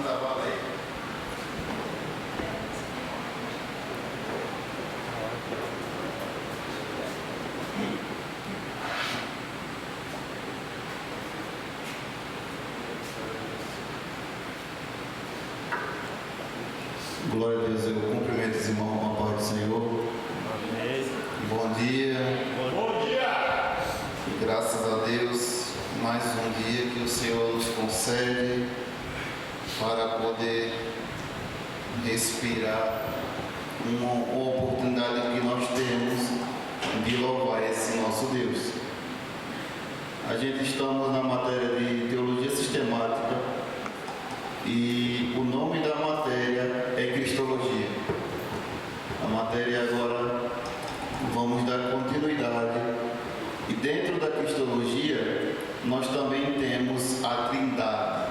manda bala aí. Glória a Deus, eu cumprimento os irmãos com a paz do Senhor. Amém. Bom dia. Bom dia. E graças a Deus, mais um dia que o Senhor nos concede para poder respirar, uma oportunidade que nós temos de louvar esse nosso Deus. A gente estamos na matéria de teologia sistemática e o nome da matéria é Cristologia. A matéria agora vamos dar continuidade e dentro da Cristologia nós também temos a Trindade.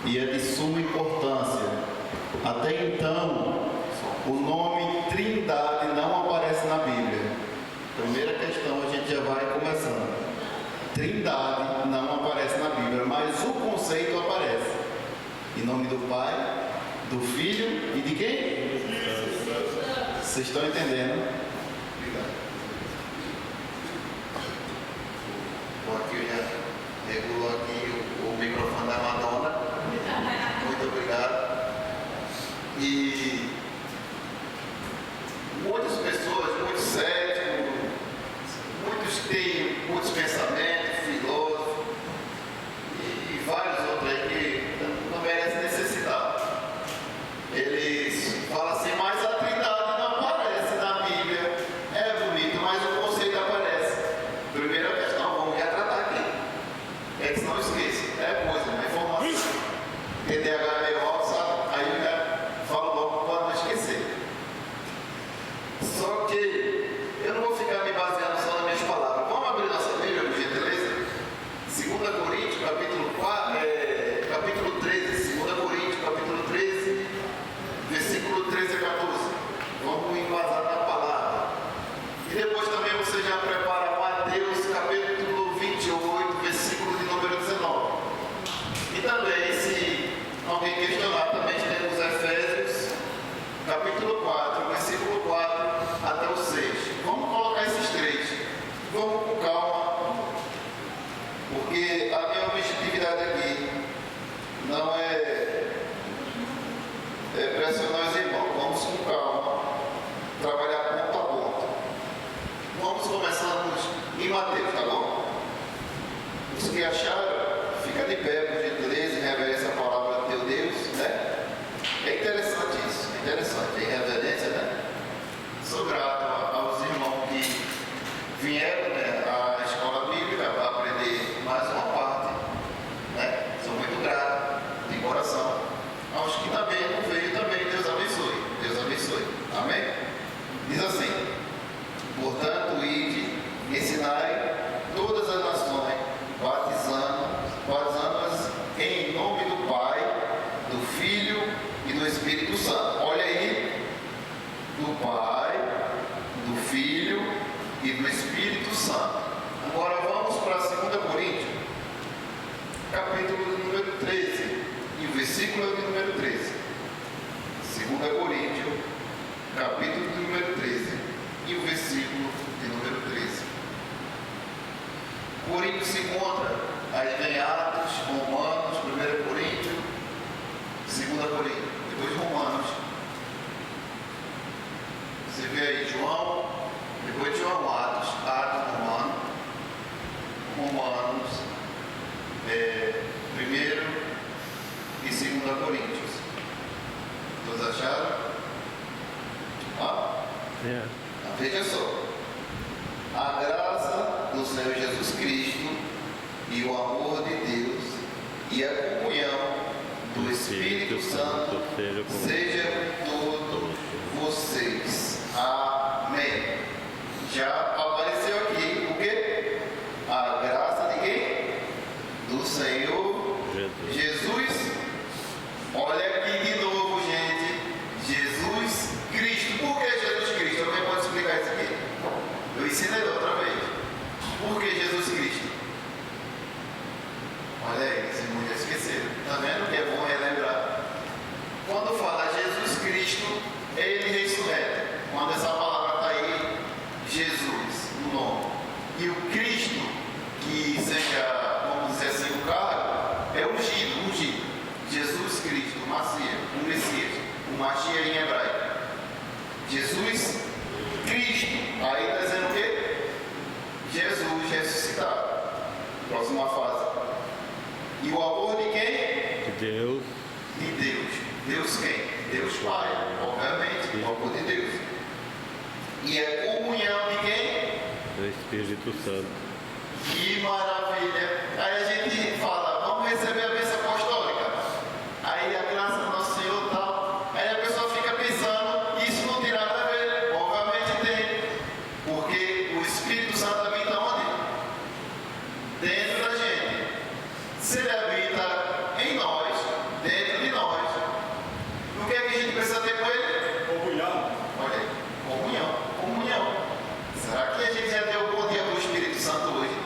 E é de suma importância. Até então, o nome Trindade não aparece na Bíblia. Primeira questão, a gente já vai começando. Trindade não aparece na Bíblia, mas o conceito aparece. Em nome do Pai, do Filho e de quem? Vocês estão entendendo? Obrigado. Bom, aqui eu já regulo aqui o microfone da Madonna. Muito obrigado. E muitas pessoas, muitos céticos, muitos têm muitos pensamentos, filósofos e vários outros aí que não merecem necessidade. Eles falam assim, mas a Trindade não aparece na Bíblia. É bonito, mas o conceito aparece. Primeira questão, vamos já tratar aqui. É que não esqueça, é coisa, é informação. TDAH é meio alto, sabe? Aí eu já falo logo para não esquecer. Só que eu não vou ficar me baseando só nas minhas palavras. Vamos abrir nossa Bíblia, por gentileza? 2 Coríntios, capítulo 13. 2 Coríntios, capítulo 13, versículo 13 a 14. Vamos embasar na palavra. E depois também você já prepara Mateus, capítulo 28, versículo de número 19. E também, se alguém questionar, também temos Efésios, capítulo 4, versículo 4 até o 6. Vamos colocar esses três. Vamos com calma, porque a minha objetividade aqui não é pressionar os irmãos. Vamos com calma, trabalhar ponto a ponto. Vamos começando em Mateus, tá bom? Os que acharam, fica de pé, por gentileza, e reverência a palavra do teu Deus, né? É interessante isso, é interessante, em reverência, né? Sou grato aos irmãos que vieram, né, à escola bíblica para aprender mais uma parte, né? Sou muito grato, de coração. Aos que também não veio, também Deus abençoe. Deus abençoe. Amém? Diz assim: portanto, ide, ensinai todas as nações, batizando-as em nome do Pai, do Filho e do Espírito Santo. Olha aí, do Pai, do Filho e do Espírito Santo. Agora vamos para 2 Coríntios, capítulo de número 13, e o versículo de número 13. 2 Coríntios, capítulo de número 13, e o versículo de número 13. Coríntios se encontra, aí vem Atos, Romanos, 1 Coríntios, 2 Coríntios, depois Romanos. Você vê aí João, depois de João, Atos, Romanos, 1 e 2 Coríntios. Todos acharam? Veja só. A graça do Senhor Jesus Cristo e o amor de Deus e a comunhão do Espírito Santo seja com todos vocês. Amém. Já apareceu aqui o quê? A graça de quem? Do Senhor Jesus. Olha aqui de novo, gente. Jesus Cristo. Por que Jesus Cristo? Alguém pode explicar isso aqui? Eu ensinei outra vez. Por que Jesus Cristo? Olha aí, esse mundo já esqueceram. Tá Ele ressurreta. Quando essa palavra está aí, Jesus, no nome. E o Cristo, que seja, vamos dizer assim, o cargo, é ungido, ungido. Jesus Cristo, o Messias, o Mashiach em hebraico. Jesus Cristo. Aí está dizendo o quê? Jesus ressuscitado. Próxima fase. E o amor de quem? De Deus. De Deus. Deus quem? Deus Pai, obviamente, o amor de Deus. E é comunhão de quem? Do Espírito Santo. Que maravilha! Aí a gente fala, vamos receber a bênção apostólica. Aí a graça do nosso Senhor e tal. Aí a pessoa fica pensando, isso não tem nada a ver. Obviamente tem. Porque o Espírito Santo habita onde? Dentro da gente. Se ele habita em nós, dentro de nós, o que é que a gente precisa ter com ele? Comunhão. Olha aí, comunhão, comunhão. Será que a gente já deu o bom dia para o Espírito Santo hoje?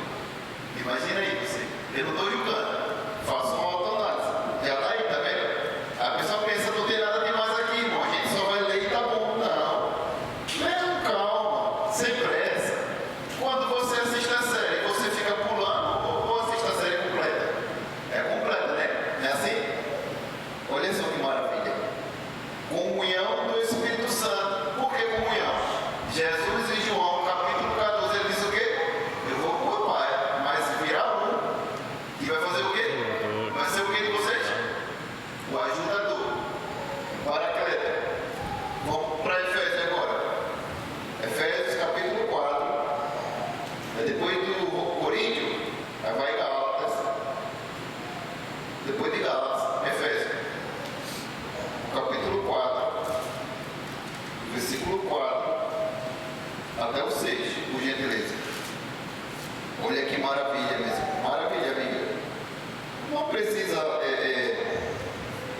Imagina aí você. Eu não estou julgando. Faço uma autoanálise. Já está aí, tá vendo? A pessoa pensa, não tem nada demais aqui, irmão. A gente só vai ler e tá bom. Não, calma, sem pressa. Quando você assiste a série, você fica pulando ou assiste a série completa? É completa, né? Não é assim? Olha só que maravilha. Comunhão do Espírito Santo. Por que comunhão? Jesus em João, capítulo 14, ele diz o quê? Eu vou com o Pai, mas virá um. E vai fazer o quê? Vai ser o quê de vocês? O ajudador. Paracleta. Vamos para Efésios agora. Efésios capítulo 4. Depois do Coríntios, aí vai Gálatas. Depois de Gálatas, Efésios. Capítulo 4, versículo 4 até o 6, por gentileza. Olha que maravilha mesmo. Maravilha, amiga. Não precisa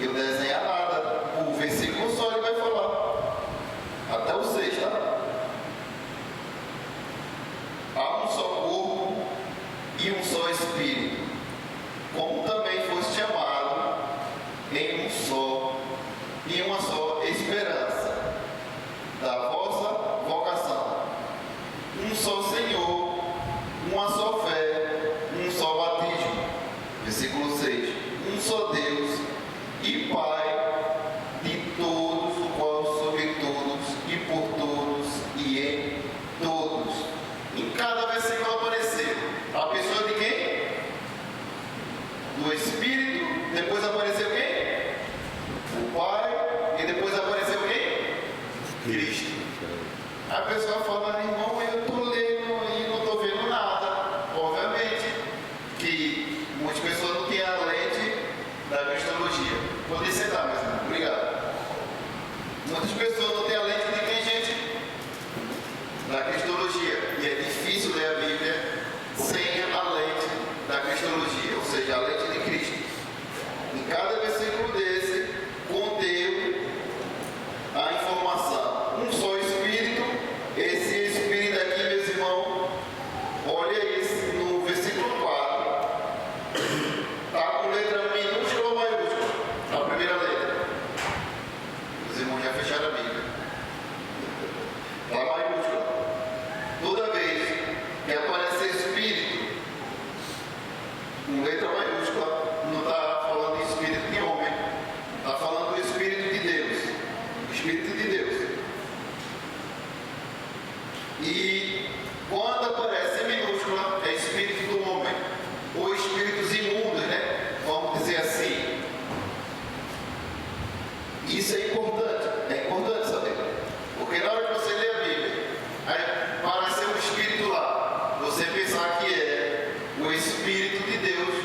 eu desenhar nada. O versículo só ele vai falar. Até o 6, tá? Há um só corpo e um só Espírito, como também foste chamado em um só e uma só esperança da vossa vocação. Um só Senhor, uma só fé, um só batismo. Versículo 6. Um só Deus e Pai de todos, o qual sobre todos e por todos e em todos. Em cada versículo apareceu a pessoa de quem? Do Espírito. Depois apareceu quem? O Pai. E depois apareceu quem? Cristo. A pessoa fala, irmão, eu estou lendo e não estou vendo nada. Obviamente que muitas pessoas não têm a lente da cristologia. Pode sentar, meu irmão. Obrigado. Muitas pessoas não têm a lente de quem, gente? Da cristologia. E é difícil ler a Bíblia sem a lente da cristologia, ou seja, a lente de Cristo. Em cada versículo desse, contém a informação. Um só Espírito. Esse Espírito aqui, meus irmãos, olha isso no versículo 4. Está com letra minúscula ou maiúscula? A primeira letra. Os irmãos já fecharam a Bíblia. Está maiúscula. Toda vez que aparecer Espírito com letra maiúscula, não está falando de Espírito de homem, está falando do Espírito de Deus. O Espírito de Deus. E quando aparece em minúscula, é Espírito do homem, ou espíritos imundos, né? Vamos dizer assim. Isso é importante saber. Porque na hora que você lê a Bíblia, aí aparece um Espírito lá, você pensar que é o Espírito de Deus,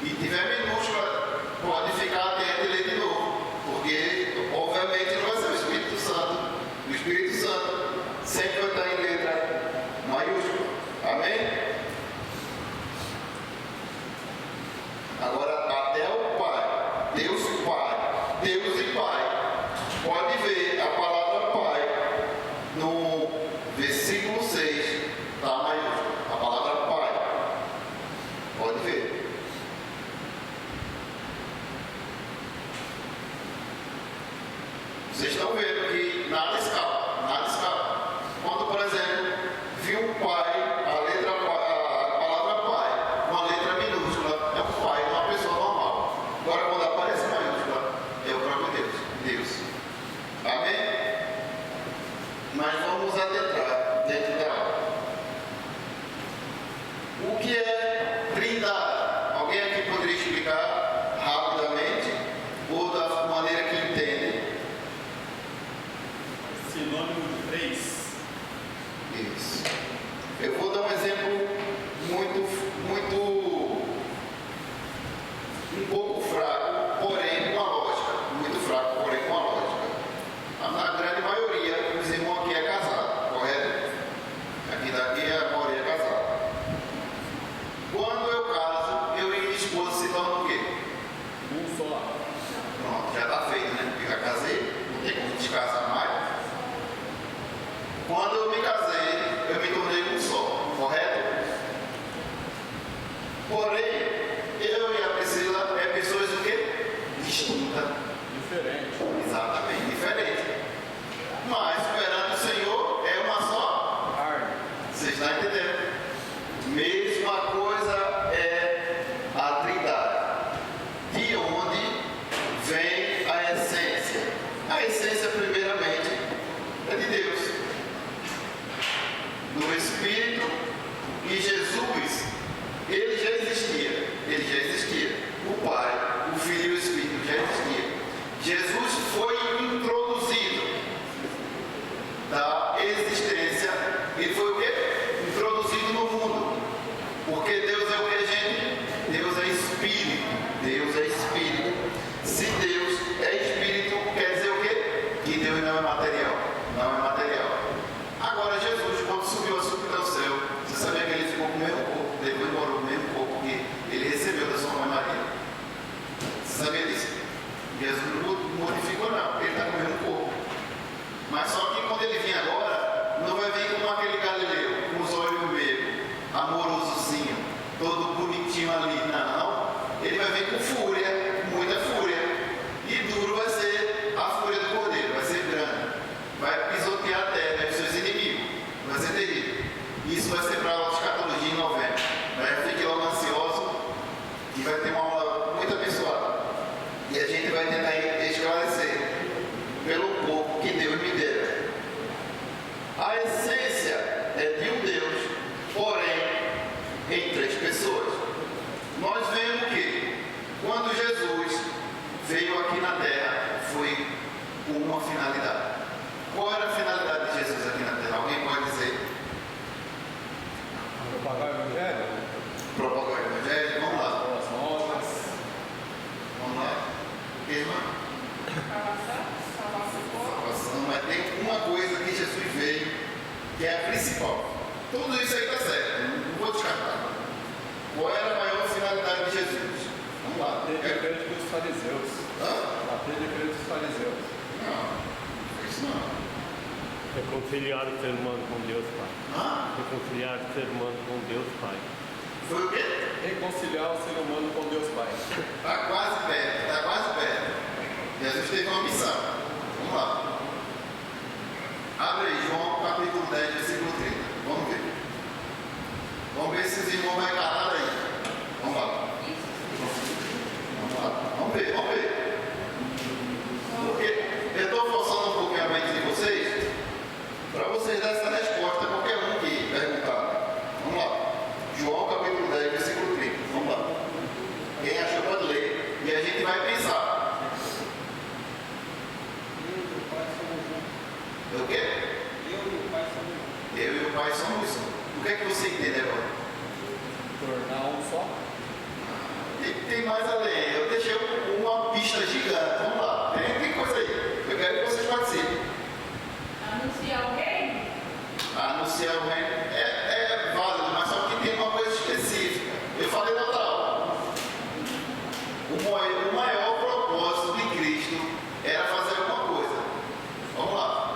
e tiver minúscula, pode ficar atento e ler de novo. Porque, obviamente, não vai ser o Espírito Santo. O Espírito Santo sempre vai estar em letra maiúscula. Amém? Agora, até o Pai, Deus Pai, Deus e Pai. Pode ver a palavra Pai no versículo 6, está maiúscula. A palavra Pai. Pode ver. Vocês estão vendo que nada escapa, nada escapa. Quando, por exemplo, viu um pai, a palavra pai, uma letra minúscula, é um pai, uma pessoa normal. Agora, quando aparece maiúscula, é o próprio Deus. Amém? Mas vamos adentrar dentro da aula. O que é trindade? Alguém aqui poderia explicar rapidamente ou da maneira que entende? Sinônimo de três. Isso. Eu vou dar um exemplo um pouco fraco, porém com a lógica. Muito fraco, porém com a lógica. Na grande maioria, os irmãos aqui é casado, correto? Aqui daqui a maioria é casada. Quando eu caso, eu e minha esposa se tornam o quê? Um só. Pronto, já está feito, né? Eu já casei, não tem como descasar mais. Quando eu me casei, eu me tornei um só, correto? Porém, eu e a Priscila é pessoas o quê? Distintas. Diferente. Exatamente, diferente. Mas perante o Senhor é uma só. Carne. Vocês estão entendendo? Mesma coisa é a Trindade. De onde vem a essência? A essência, primeiramente, é de Deus. Do Espírito. E Jesus, ele já existia. Ele já existia. O Pai, o Filho e o Espírito já existia. Jesus foi introduzido da existência. Ele foi o quê? Introduzido no mundo. Porque Deus é o que, gente? Deus é Espírito. Deus é Espírito. Se Deus é Espírito, quer dizer o quê? Que Deus não é material. Não é material. Agora, Jesus, quando subiu ao céu, você sabia que ele ficou com o mesmo corpo? Depois morou com o mesmo corpo que ele recebeu da sua mãe Maria. Você sabia disso? Jesus não modificou, não. Ele está com o mesmo corpo. Mas só que quando ele vir agora, não vai vir como aquele Galileu, com os olhos vermelhos, amorosozinho, todo bonitinho ali. Não. Ele vai vir com fúria, muita fúria. E duro vai ser a fúria do cordeiro, vai ser grande. Vai pisotear a terra, né, dos seus inimigos. Vai ser terrível. Isso vai ser para a aula de escatologia em novembro. Fique logo ansioso, que vai ter uma aula muito abençoada. E a gente vai tentar esclarecer pelo pouco que Deus me deu. A essência é de um Deus, porém, em três pessoas. Nós vemos que, quando Jesus veio aqui na terra, foi com uma finalidade. Qual era a finalidade de Jesus aqui na terra? Alguém pode dizer? Propagar o Evangelho? Propagar o Evangelho? Vamos lá. Boas novas. Vamos lá. Irmã? Salvação, mas tem uma coisa que Jesus veio, que é a principal. Tudo isso aí está certo, não vou descartar. Qual era a maior finalidade de Jesus? Vamos lá. Bater de frente dos fariseus. Bater de frente dos fariseus. Não, isso não. Reconciliar o ser humano com Deus Pai. Reconciliar o ser humano com Deus Pai. Foi o quê? Reconciliar o ser humano com Deus Pai. Está quase perto, está quase perto. Jesus teve uma missão. Vamos lá. Abre aí, João capítulo 10, versículo 30. Vamos ver. Vamos ver se os irmãos vão calar aí. Vamos lá. Vamos lá. Vamos ver. Porque eu estou forçando um pouquinho a mente de vocês para vocês darem essa resposta a qualquer um que perguntar. Vamos lá. João capítulo 10, versículo 30. Vamos lá. Quem achou pode ler. E a gente vai pensar. É o quê? Eu e o Pai somos um. O que é que você entende agora? Tornar um só. Tem mais além. Eu deixei uma pista gigante. Vamos lá. Tem coisa aí. Eu quero que vocês participem. Anunciar o reino? Anunciar o reino é válido, mas só que tem uma coisa específica. Eu falei na outra aula. O maior propósito de Cristo era fazer alguma coisa. Vamos lá.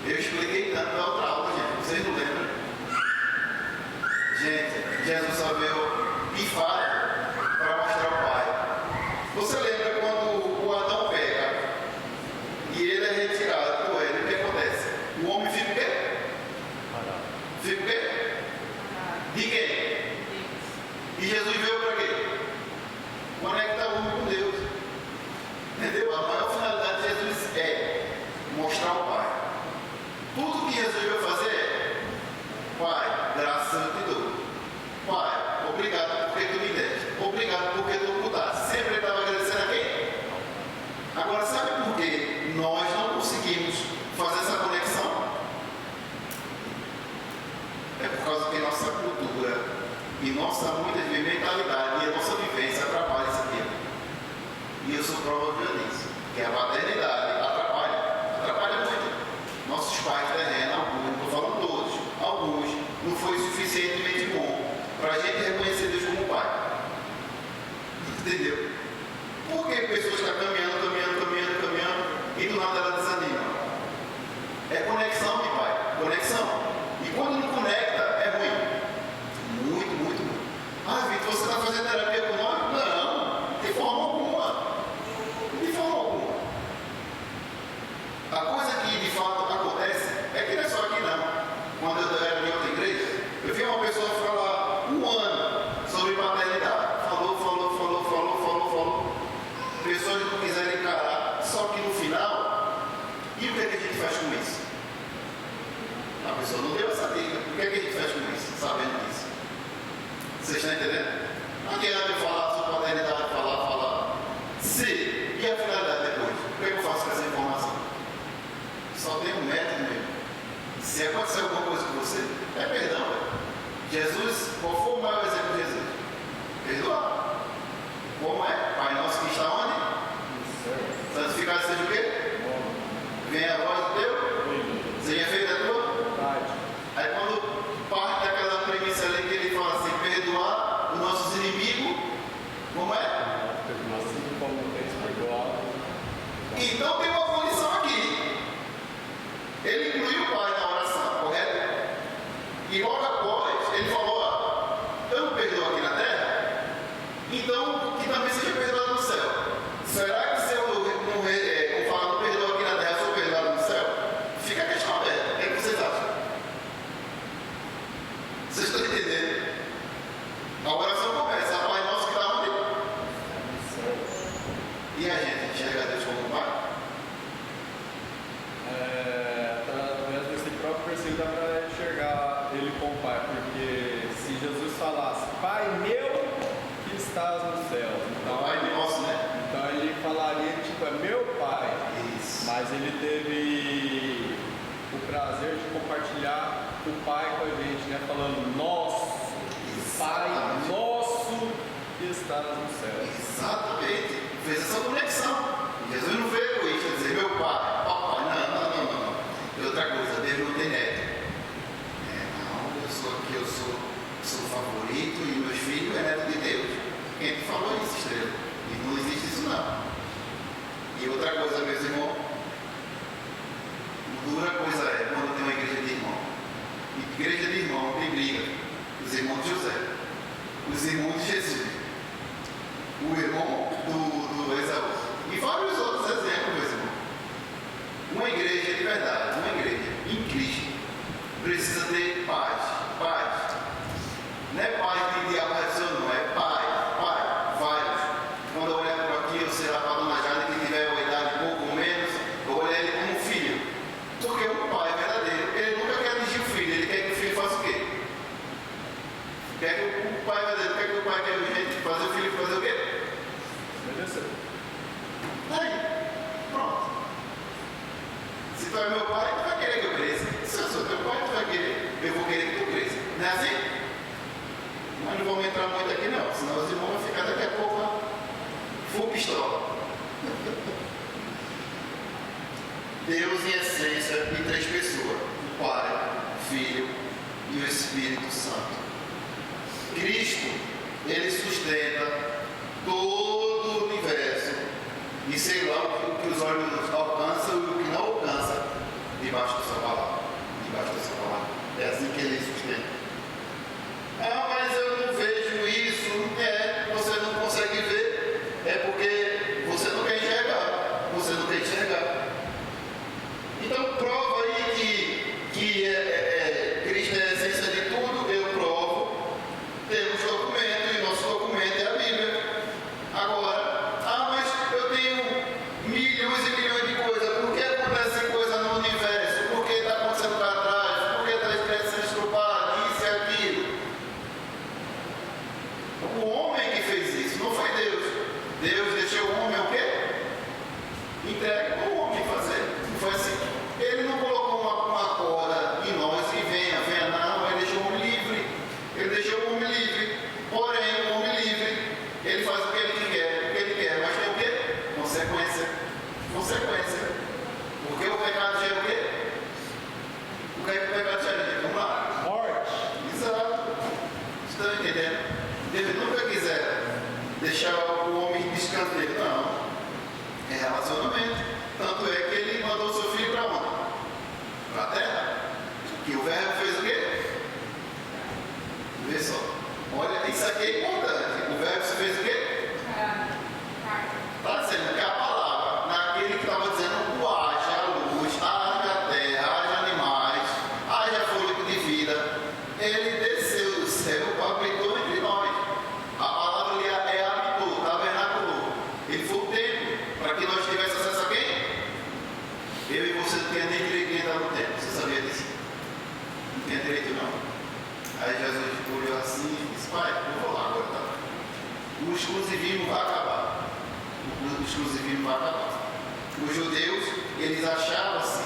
Eu expliquei tanto na outra aula, gente. Vocês não lembram? Gente, Jesus só veio pifar para mostrar o Pai. Você lembra? De quem? E Jesus veio para quê? Conectar o homem com Deus. Entendeu? A maior finalidade de Jesus é mostrar o Pai. Tudo que Jesus veio fazer é: Pai, graças eu te dou. Pai, obrigado porque tu me deste. Obrigado porque tu mudaste. Sempre ele estava agradecendo a quem? Agora, sabe por que nós não conseguimos fazer essa conexão? É por causa que nossa cultura e nossa muitas vezes mentalidade e a nossa vivência atrapalha isso aqui. E eu sou prova disso, que a paternidade atrapalha muito. Nossos pais terrenos, alguns, não estou falando todos, alguns, não foi suficientemente bom para a gente reconhecer Deus como Pai. Entendeu? Por que pessoas estão caminhando e do nada ela desanima? É conexão, meu pai, conexão. E quando não conecta, é ruim. Muito, muito ruim. Ah, Vitor, você está fazendo terapia com nós? Não, de forma alguma. De forma alguma. A coisa que de fato acontece é que não é só aqui não. Quando eu era em outra igreja, eu vi uma pessoa falar 1 ano sobre paternidade. Falou. Pessoas não quiserem encarar, só que no final, e o que é que a gente faz com isso? A pessoa não deu essa dica. O que é que a gente faz com isso, sabendo disso? Vocês estão entendendo? Não adianta eu falar sobre paternidade, falar. Se, e a finalidade depois? O que é que eu faço com essa informação? Só tem um método mesmo. Se acontecer alguma coisa com você, é perdão. Jesus, qual foi o maior exemplo de Jesus? Perdoar. Como é? Pai nosso que está onde? Santificado seja o quê? Venha a voz do teu? Seja feita a tua? Aí quando parte daquela premissa ali que ele fala assim, perdoar os nossos inimigos, como é? Assim como tens perdoado. Então tem uma condição aqui. Ele incluiu o Pai na oração, correto? E logo após, ele falou, eu não perdoo aqui na terra, então que também seja perdoado no céu. Será que se eu não falar não perdoo aqui na terra, eu sou perdoado no céu? Fica a questão aberta. O que é que vocês acham? Vocês estão entendendo? A oração começa, Pai nosso que está onde? E a gente enxerga Deus como Pai? Através desse próprio versículo dá para enxergar ele como Pai, porque se Jesus falasse, Pai meu que estás no céu, então Pai nosso, né? então ele falaria tipo, é meu Pai. Isso. Mas ele teve o prazer de compartilhar o Pai com a gente, né? Falando, nosso Pai, nosso que estás no céu. Exatamente. Fez essa conexão. Jesus não veio egoísta dizer, meu pai, papai, não. E outra coisa, Deus não tem neto. Não, eu sou aqui, eu sou o favorito e meus filhos é neto de Deus. Quem te falou isso, Estrela? E não existe isso não. E outra coisa, meus irmãos, dura coisa é quando tem uma igreja de irmão. Igreja de irmão tem briga. Os irmãos de José, os irmãos de Jesus, o irmão do Esaú e vários outros exemplos, meus irmãos. Uma igreja de verdade, uma igreja em Cristo precisa ter paz. Não é paz de diabo racional, não, é paz, vários. Quando eu olhar por aqui, eu sei lá para a dona Jane que tiver uma idade pouco ou menos, eu olhar ele como um filho. Porque um pai verdadeiro, ele nunca quer atingir o filho, ele quer que o filho faça o quê? Quer que o pai verdadeiro, quer que o pai quer fazer o filho fazer o quê? Obedecer. Aí, pronto. Se tu é meu pai, tu vai querer que eu cresça. Se eu sou teu pai, tu vai querer, eu vou querer que tu cresça. Não é assim? Mas não vamos entrar muito aqui não, senão os irmãos vão ficar daqui a pouco full pistola. Deus em essência em 3 pessoas: o Pai, o Filho e o Espírito Santo. Cristo, ele sustenta todo o universo e sei lá o que os olhos alcançam e o que não alcança debaixo da sua palavra. É assim que ele sustenta. Mas eu não vejo isso. Você não consegue ver. É porque você não quer enxergar. Então prova aí que Cristo é a essência de tudo. Eu provo O homem que fez isso, não foi Deus. Deus deixou o homem o quê? Entregue para o homem fazer. Não foi assim. Ele não colocou uma corda em nós e venha, não. Ele deixou o homem livre. Ele deixou o homem livre. Porém, o homem livre, ele faz o que ele quer. Mas tem o quê? Consequência. Porque o pecado gera o quê? O que é que o pecado gera? Vamos lá. Morte. Exato. Estão entendendo? Deus nunca quiser deixar o homem descanseiro. Não. É relacionamento. Tanto é que ele mandou o seu filho para onde? Para a terra. Que o verbo fez o quê? Vê só. Olha, isso aqui é importante. O verbo fez o quê? Está dizendo que a palavra, naquele que estava dizendo haja luz, haja terra, haja animais, haja fôlego de vida, ele desceu do céu, habitou entre nós. A palavra ali é habitou, tabernaculou. Ele foi o templo, para que nós tivéssemos acesso a quem? Eu e você não tinha nem direito de entrar no templo. Você sabia disso? Não tinha direito não. Aí Jesus olhou assim e disse: pai, eu vou lá agora, tá? O exclusivismo vai acabar. O exclusivismo vai acabar. Os judeus, eles achavam assim, o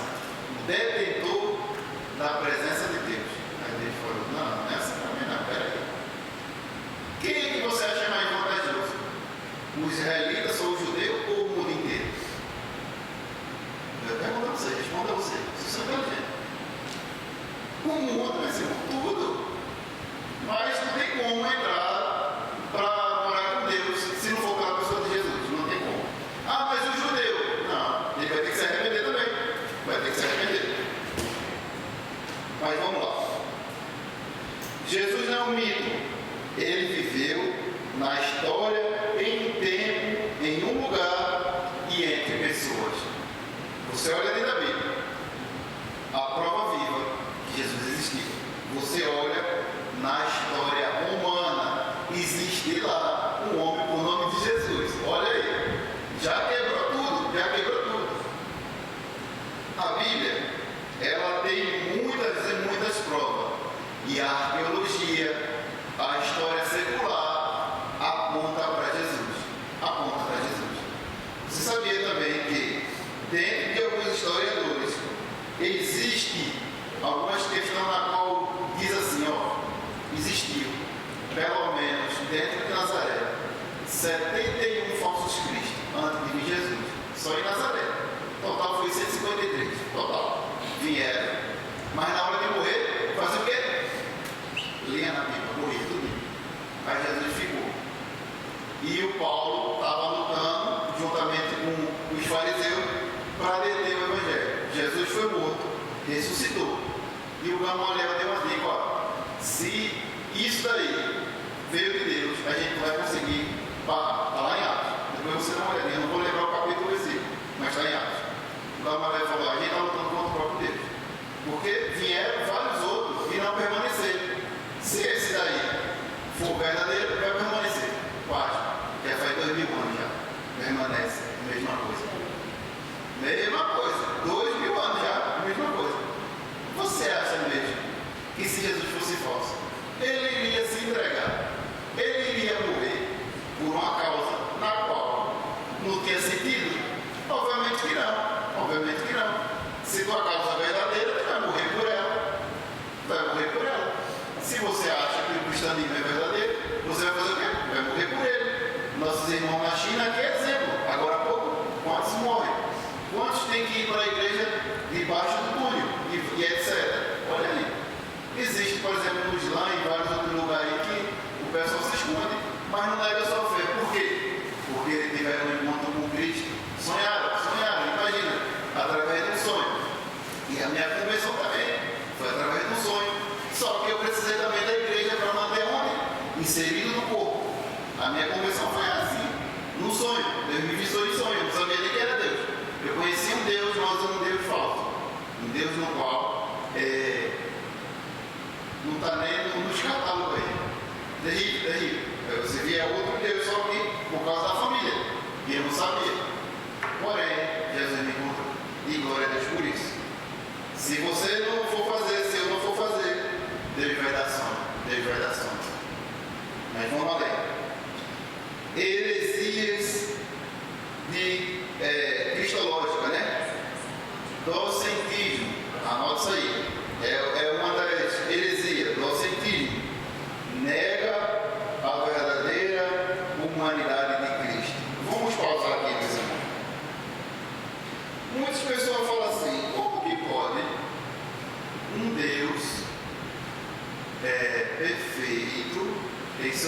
detentor da presença de Deus. Aí Deus falou: não é assim também não, peraí. Quem é que você acha mais vantajoso? Os israelitas ou o judeu ou o mundo inteiro? Eu pergunto a você, responda a você. Vocês são inteligentes. O mundo, meu senhor, tudo. Mas não tem como entrar para morar com Deus se não for aquela pessoa de Jesus. Não tem como. Ah, mas o judeu? Não, ele vai ter que se arrepender também. Vai ter que se arrepender. Mas vamos lá. Jesus não é um mito. Ele viveu na história, em um tempo, em um lugar e entre pessoas. Você olha dentro da Bíblia, a prova viva que Jesus existiu. Você olha na história humana, existe lá um homem por nome de Jesus. Olha aí, já quebrou tudo. A Bíblia, ela tem muitas e muitas provas. E a arqueologia, a história secular, aponta para Jesus. Você sabia também que, dentro de alguns historiadores, existe algumas questões na qual diz assim, existiu, pelo menos dentro de Nazaré, 71 falsos cristos antes de vir Jesus, só em Nazaré. Total foi 153, total. Vieram, mas na hora de morrer, fazer o quê? Linha na pipa, morria tudo. Aí Jesus ficou. E o Paulo estava lutando juntamente com os fariseus para deter o Evangelho. Jesus foi morto, ressuscitou. E o Gamaliel deu uma dica: se isso daí veio de Deus, a gente vai conseguir parar. Está lá em Atos. Depois você dá uma olhadinha, eu não vou lembrar o capítulo e versículo, mas está em Atos. O Gamaliel falou: a gente está lutando contra o próprio Deus. Porque vieram vários outros e não permaneceram. Se esse daí for verdadeiro, vai permanecer. Quase. Já faz 2000 anos já. Permanece. Mesma coisa. 2000 anos já. Mesma coisa. Você acha mesmo que se Jesus fosse falso, ele iria se entregar? Ele iria morrer por uma causa na qual não tinha sentido? Obviamente que não. Se tua causa é verdadeira, tu vai morrer por ela. Se você acha que o cristianismo é verdadeiro, você vai fazer o quê? Vai morrer por ele. Nossos irmãos na China aqui é exemplo. Agora há pouco, quantos morrem? Quantos têm que ir para a igreja debaixo do túnel e etc. Olha ali. Existe, por exemplo, no Islã e vários outros lugares aí que o pessoal se esconde, mas não nega a sua fé. Por quê? Porque eles tiveram um encontro com Cristo. Sonharam, imagina, através de um sonho. E a minha conversão também foi através de um sonho. Só que eu precisei também da igreja para manter onde? Inserido no corpo. A minha conversão foi assim, num sonho. Deus me visitou em sonho, eu não sabia nem que era Deus. Eu conheci um Deus, mas um Deus falso. Um Deus no qual não está nem nos catálogos aí. Terrível. Você via outro Deus, só que por causa da família. E eu não sabia. Porém, Jesus me encontrou. E glória a Deus por isso. Se você não for fazer, se eu não for fazer, Deus vai dar sono. Mas vamos além.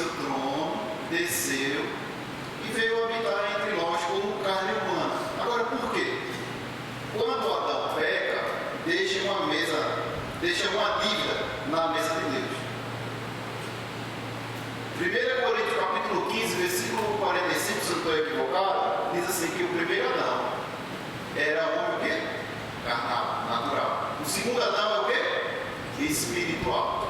seu trono, desceu e veio habitar entre nós como carne humana. Agora, por quê? Quando Adão peca, deixa uma dívida na mesa de Deus. 1 Coríntios capítulo 15, versículo 45, se eu não estou equivocado, diz assim que o primeiro Adão era homem o quê? Carnal, natural. O segundo Adão é o quê? Espiritual.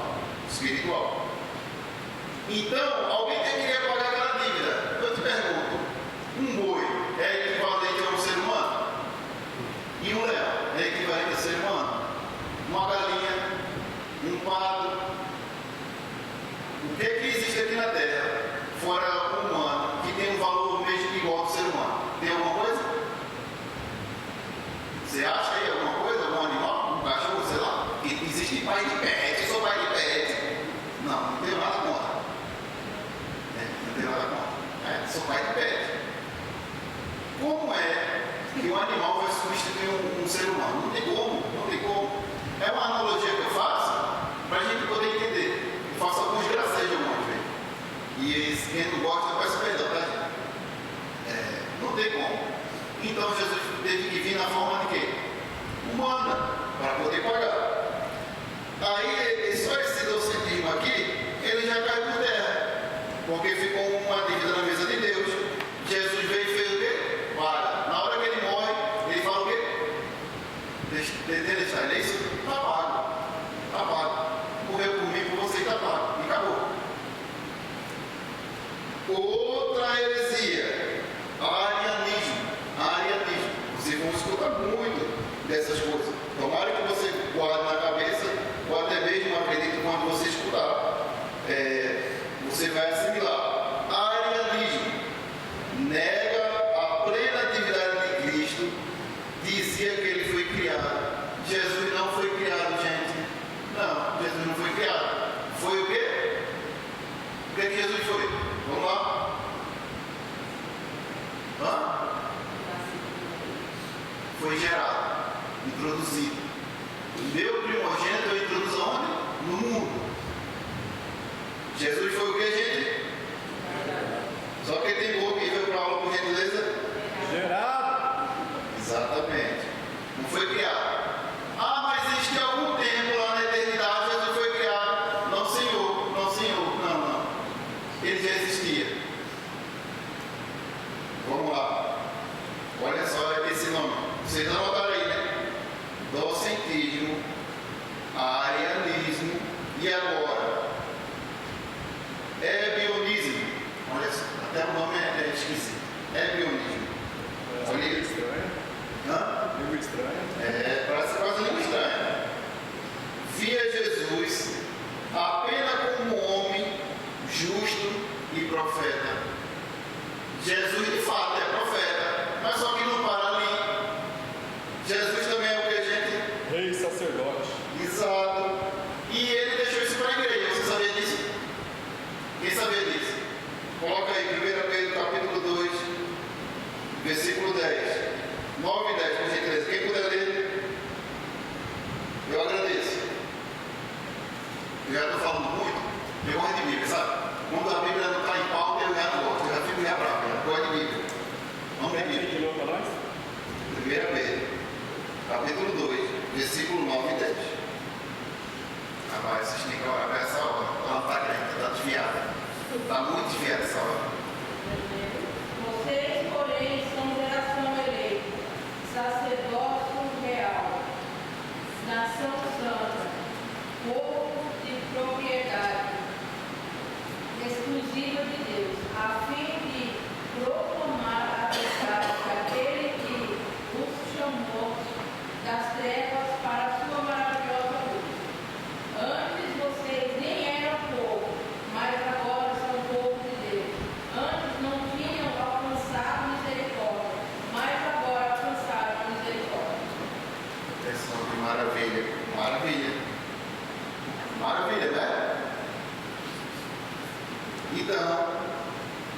Então, alguém teria que pagar aquela dívida. Eu te pergunto, um boi é equivalente a um ser humano? E um leão é equivalente a ser humano? Uma galinha, um pato. O que é que existe aqui na Terra, fora o humano, que tem um valor mesmo igual ao do ser humano? Tem alguma coisa? Você acha aí alguma coisa? Algum animal? Um cachorro, sei lá? Que existe pai de pet, eu sou pai de pet. Não tenho nada contra. Não tenho nada contra. Sou pai de pet. Como é que um animal vai substituir um ser humano? Não tem como. É uma analogia que eu faço para a gente poder entender. Eu faço alguns gracejos algumas vezes. E quem não gosta, peço perdão, tá, gente? Não tem como. Então Jesus teve que vir na forma de quê? Humana, para poder pagar. Aí, só esse docentismo aqui, ele já cai por terra. Porque ficou uma dívida na mesa de Deus. Jesus veio e fez o quê? Paga. Na hora que ele morre, ele fala o quê? Deixa isso? Está pago. Está pago. Morreu por mim, por você, está pago. E acabou. Outra heresia. Arianismo. Vocês vão escutar muito dessas coisas. Tomara que você guarde na cabeça, ou até mesmo acredito quando você escutar, você vai assimilar. Arianismo nega a plena atividade de Cristo, dizia que ele foi criado. Jesus não foi criado, gente. Não, Jesus não foi criado. Foi o quê? O que é que Jesus foi? Vamos lá. Foi gerado, introduzido. O meu primogênito eu introduzo aonde? No mundo. Jesus foi o que, gente? Só que tem boca e veio para a aula, por gentileza? Gerado. Exatamente. Não foi criado. Mas existe algum tempo lá na eternidade, Jesus foi criado. Não, Senhor. Não. Ele já existia. Vamos lá. Olha só esse nome. Vocês anotaram aí, né? Docentismo, arianismo e agora ebionismo. Olha só, até o nome é esquisito. Ebionismo. Olha isso. Estranho. Língua estranha. Parece quase língua estranha. Via Jesus apenas como homem justo e profeta. Jesus de fato é profeta, mas só que não para ali. Jesus também é o que, gente? Rei sacerdote. Exato. E ele deixou isso para a igreja. Você sabia disso? Quem sabia disso? Coloca aí, 1 Pedro capítulo 2, versículo 10. 9 e 10, por gentileza. Quem puder ler, eu agradeço. Eu já estou falando muito, eu gosto de Bíblia, sabe? Quando a Bíblia não está em pauta, eu já não gosto, eu já fico já bravo, eu gosto de Bíblia. Vamos de Bíblia. De novo para nós? 1 Pedro, capítulo 2, versículo 9 e 10. Rapaz, vocês têm que orar para essa hora. Ela está grande, está desviada. Está muito desviada essa hora. Vocês, porém, são geração eleita, sacerdócio real, nação santa, povo de propriedade exclusiva de Deus, a fim de proclamar a verdade daquele que os chamou das trevas para a sua maravilhosa luz. Antes vocês nem eram povo, mas agora são povo de Deus. Antes não tinham alcançado misericórdia, mas agora alcançaram misericórdia. Pessoal, que maravilha. Maravilha, né? Então,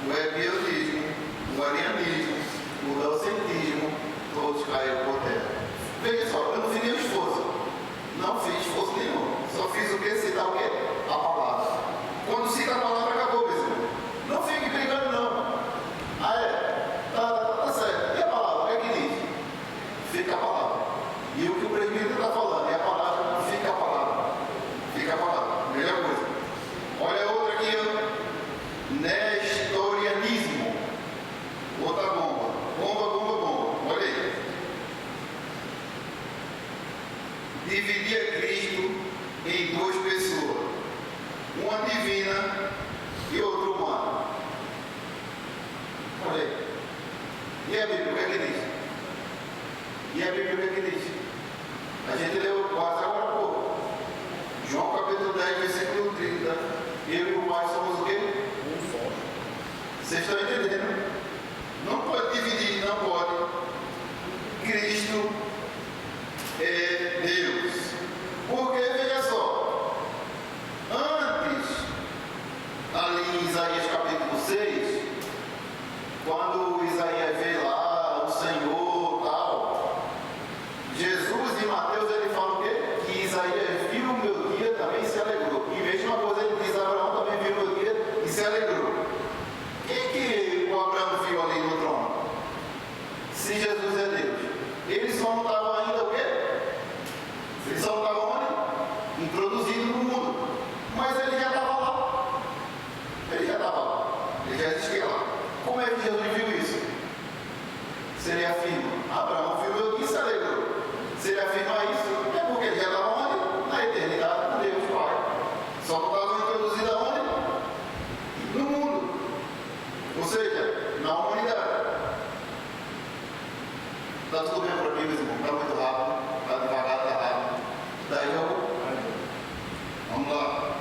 o ebionismo, o arianismo, o docentismo, todos caíram por terra. Veja só, eu não fiz nenhum esforço. Não fiz esforço nenhum. Só fiz o que? Citar o quê? A palavra. Quando cita a palavra, acabou, pessoal. E a Bíblia, o que é que diz? E a Bíblia, o que é que diz? A gente leu quase agora há pouco. João capítulo 10, versículo 30. Eu e o Pai somos o quê? Um só. Vocês estão entendendo? Não pode dividir, não pode. Cristo é Deus. Porque, veja só, antes, ali em Isaías capítulo 6, quando Isaías vê lá o Senhor tal, Jesus em Mateus ele fala o quê? Que Isaías viu o meu dia também e se alegrou. E mesma coisa ele diz, Abraão também viu o meu dia e se alegrou. Quem que o Abraão viu ali no trono? Se Jesus é Deus. Ele só não estava ainda o quê? Ele só não estava onde? Introduzido no mundo. Mas ele já estava lá. Ele já estava lá. Ele já existia lá. Como é que Jesus viu isso? Se ele afirma, Abraão viu meu dia e se alegrou. Se ele afirma isso, é porque ele já estava onde? Na eternidade com Deus Pai. Só não estava introduzido aonde? No mundo. Ou seja, na humanidade. Está tudo bem para mim, meus irmãos? Está muito rápido, está devagar, está rápido. Daí eu vou. Vamos lá.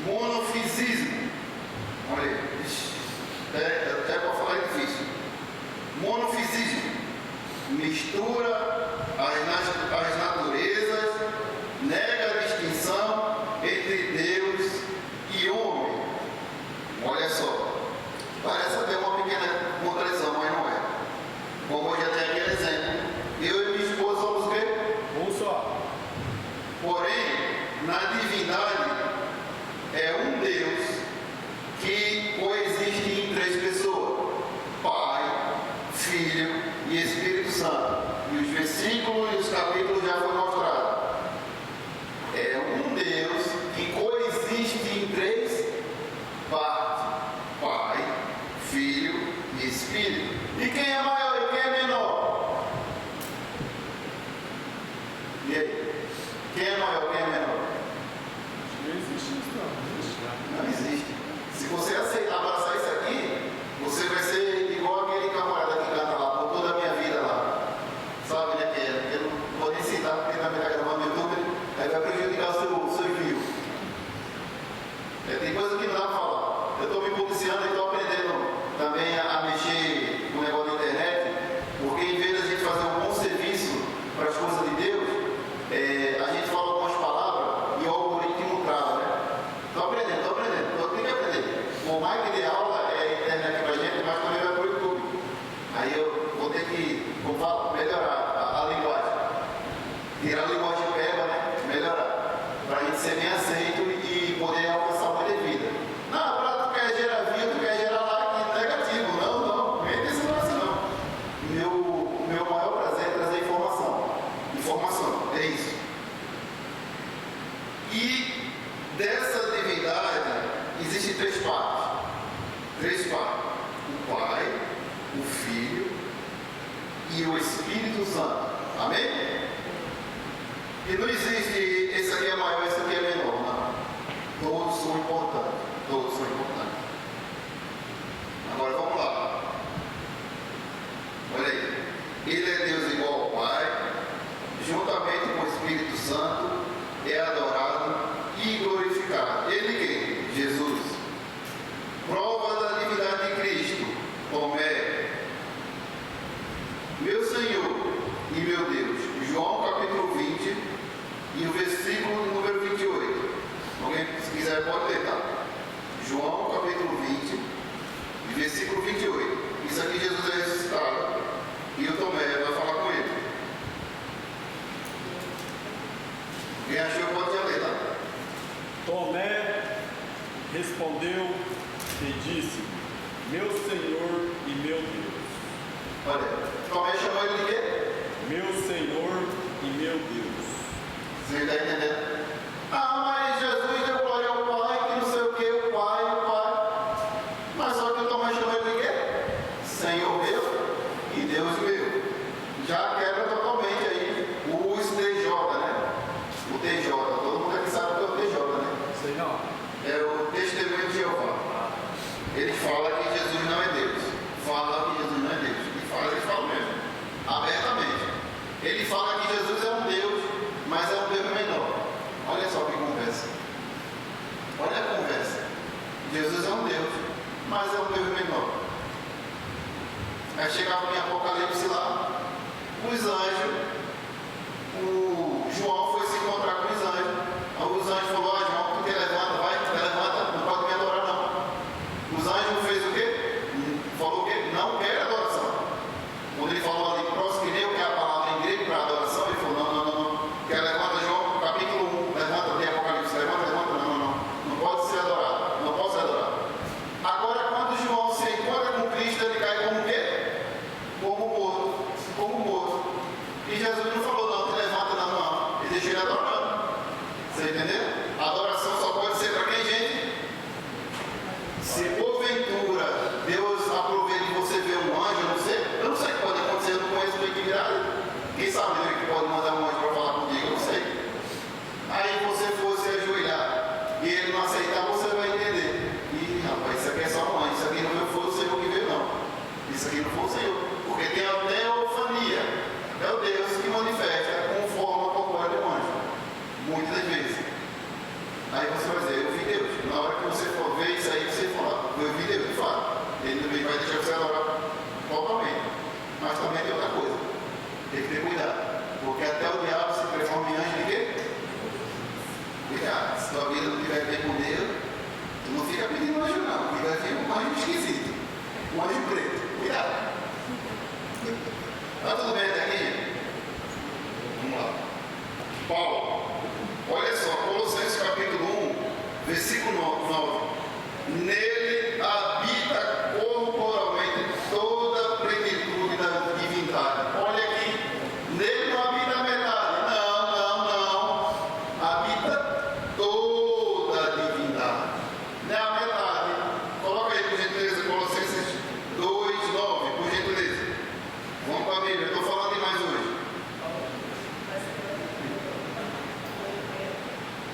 Monofisismo. Olha aí. Até para falar é difícil. Monofisismo. Mistura as naturezas, nega a distinção entre Deus e homem. Olha só. Parece até uma pequena contradição, mas não é. Como eu já tenho aquele exemplo. Eu e minha esposa somos o quê? Um só. Porém, na divindade, é um Deus que coexiste em três pessoas: Pai, Filho e Espírito Santo. E os versículos e os capítulos já foram mostrados. É um Deus que coexiste em três partes: Pai, Filho e Espírito. E quem é maior e quem é menor? E aí? Quem é maior e quem é menor? Não existe isso, não. Não existe. Se você aceitar abraçar isso aqui, você vai ser igual aquele camarada que canta lá, por toda a minha vida lá. Sabe, né? Que eu não vou nem citar porque também está gravando no YouTube, aí vai prejudicar o seu envio. Tem coisa que não dá para falar. Eu estou me policiando e estou aprendendo também a mexer com o negócio da internet, porque em vez de a gente fazer um bom serviço para as coisas de Deus, a gente fala algumas palavras e o algoritmo trava, né? Estou aprendendo, tem que aprender. O mais de aula é a internet para a gente, mas também vai para o YouTube. Aí eu vou ter que, como falo, melhorar a linguagem. Tirar a linguagem pega, né? Melhorar. Para a gente ser bem aceito e poder alcançar muita vida. Não, para tu quer gerar vida, tu quer gerar like negativo. Não, nem desse negócio não. O meu maior prazer é trazer informação. Informação, é isso. E dessa divindade existem três partes. Três partes. O Pai, o Filho e o Espírito Santo. Amém? E não existe esse aqui é maior, esse aqui é menor. Não. Todos são importantes. Todos são importantes. Agora vamos lá. Olha aí. Ele é Deus igual ao Pai, juntamente com o Espírito Santo, é adorado e glorificado. Ele quem? Jesus. Prova da divindade de Cristo. Tomé. Meu Senhor e meu Deus. João capítulo 20 e o versículo número 28. Alguém, se quiser, pode ler, tá? João capítulo 20 e versículo 28. Isso aqui Jesus é ressuscitado e o Tomé vai falar com ele. Quem achou pode já ler, tá? Tomé respondeu e disse: Meu Senhor e meu Deus. Olha, Tomé chamou ele de quê? Meu Senhor e meu Deus. Você está entendendo? Ah, mas Jesus deu glória ao Pai, que não sei o que, o Pai. Mas só que o Tomé chamou ele de quê? Senhor meu e Deus meu. Já quebra totalmente aí os TJ, né? O TJ, todo mundo aqui sabe o que é o TJ, né? Sei não. É o testemunho de Jeová. Ele mas é um Deus menor. Aí chegava em Apocalipse lá, os anjos, o João foi se encontrar com os anjos. Aí os anjos falaram: João, tu te levanta, vai, te levanta, não pode me adorar não. Os anjos fez o quê? Falou o quê? Não quer adoração. Quando ele falou ali, prosquineu, que é a palavra em grego para adoração, ele falou: não. Quer levanta, João, capítulo 1, levanta de Apocalipse, levanta, não pode ser adorado, não pode ser adorado. Agora, quando João se encontra com Cristo, ele cai como o quê? Como morto. E Jesus não falou: não, te levanta, não. Ele deixou ele adorando. Você entendeu? A adoração só pode ser para quem, gente? Se porventura Deus aproveita e você vê um anjo, eu não sei o que pode acontecer, eu não conheço a intimidade. Quem sabe Deus que pode mandar um anjo para falar contigo, eu não sei. Aí você for se ajoelhar e ele não aceitar, você vai entender: ih, rapaz, isso aqui é só um anjo, isso aqui não foi o Senhor que veio, não. Isso aqui não foi o Senhor, porque tem a teofania, é o Deus que manifesta com forma corpórea de um anjo, muitas das vezes. Aí você vai dizer: eu vi Deus. Na hora que você for ver isso aí, você fala: eu vi Deus, de fato. Ele também vai deixar você adorar totalmente. Mas também tem outra coisa, tem que ter cuidado, porque até o diabo se transforma em anjo de quê? Cuidado, se tua vida não tiver bem com Deus, tu não fica pedindo anjo não, porque vai vir um anjo esquisito, um anjo preto. Cuidado. Tá tudo bem até aqui, gente? Vamos lá. Paulo, olha só, Colossenses capítulo 1, versículo 9. Nele habita corporalmente toda a plenitude da divindade. Olha aqui, nele não habita a metade. Não. Habita toda a divindade. Não é a metade. Coloca aí, por gentileza, Colossenses 2, 9, por gentileza. Vamos para a Bíblia, eu estou falando demais hoje.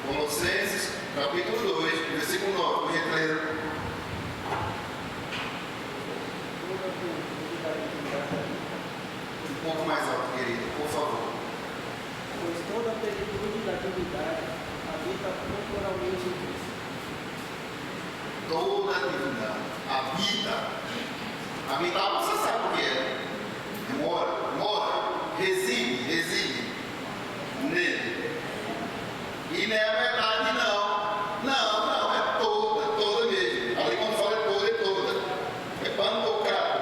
Colossenses, capítulo 2, versículo 9, por gentileza. Um pouco mais alto, querido, por favor. Pois toda a plenitude da divindade habita corporalmente em Cristo. Toda a divindade habita. Habitar você sabe o que é. Mora, reside nele. E não é a metade, não. Não, é toda mesmo. Ali quando fala é toda. É pantocrado.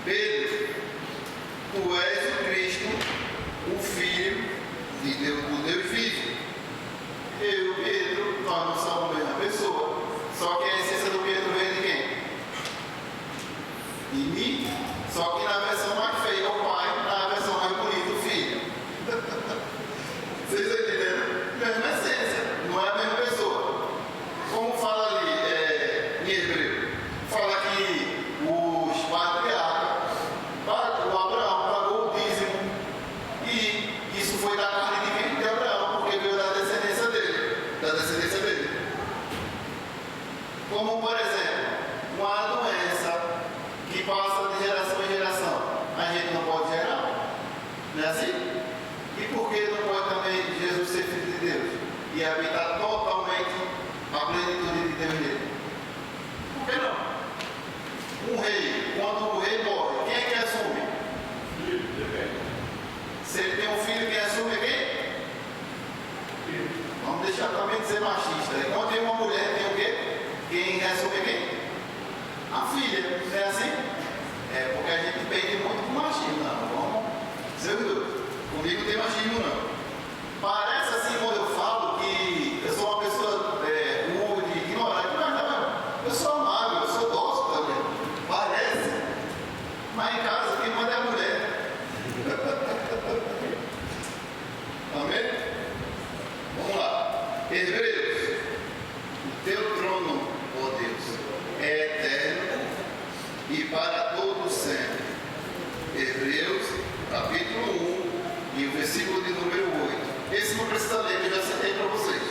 Pedro, tu és o Cristo, o Filho de Deus, do Deus vivo. Eu, Pedro, nós não somos a mesma pessoa. Só que a essência do Pedro vem de quem? De mim. Só que na versão mais feia o pai, na versão mais bonita o filho. Vocês estão entendendo? Mesma essência, não é a mesma pessoa. Como fala ali em Hebreu, fala que os patriarcas, o Abraão pagou o dízimo, e isso foi da carne de quem? De Abraão, porque veio da descendência dele. Como, por exemplo, uma doença que passa de geração em geração, a gente não pode gerar, não é assim? E por que não pode também Jesus ser filho de Deus e habitar totalmente a plenitude de Deus nele? Por que não? Um rei, quando o rei morre, quem é que assume? Se ele tem um filho, quem assume é quem? Vamos deixar também de ser machista. Quando tem uma mulher, tem o quê? Quem assume é quem? A filha, não é assim? É porque a gente pende muito com machismo, não. Vamos ser os dois. Comigo não tem machismo, não. Parece assim quando eu falo que eu sou uma pessoa rude, ignorante, mas não. Eu sou amável, eu sou dócil também. Parece. Mas em casa quem manda é a mulher. Amém? Vamos lá. Hebreus. O teu trono, ó Deus, é eterno e para todo sempre. Hebreus, capítulo 1, e o versículo de número 8. Esse não precisa ler, que eu já citei para vocês.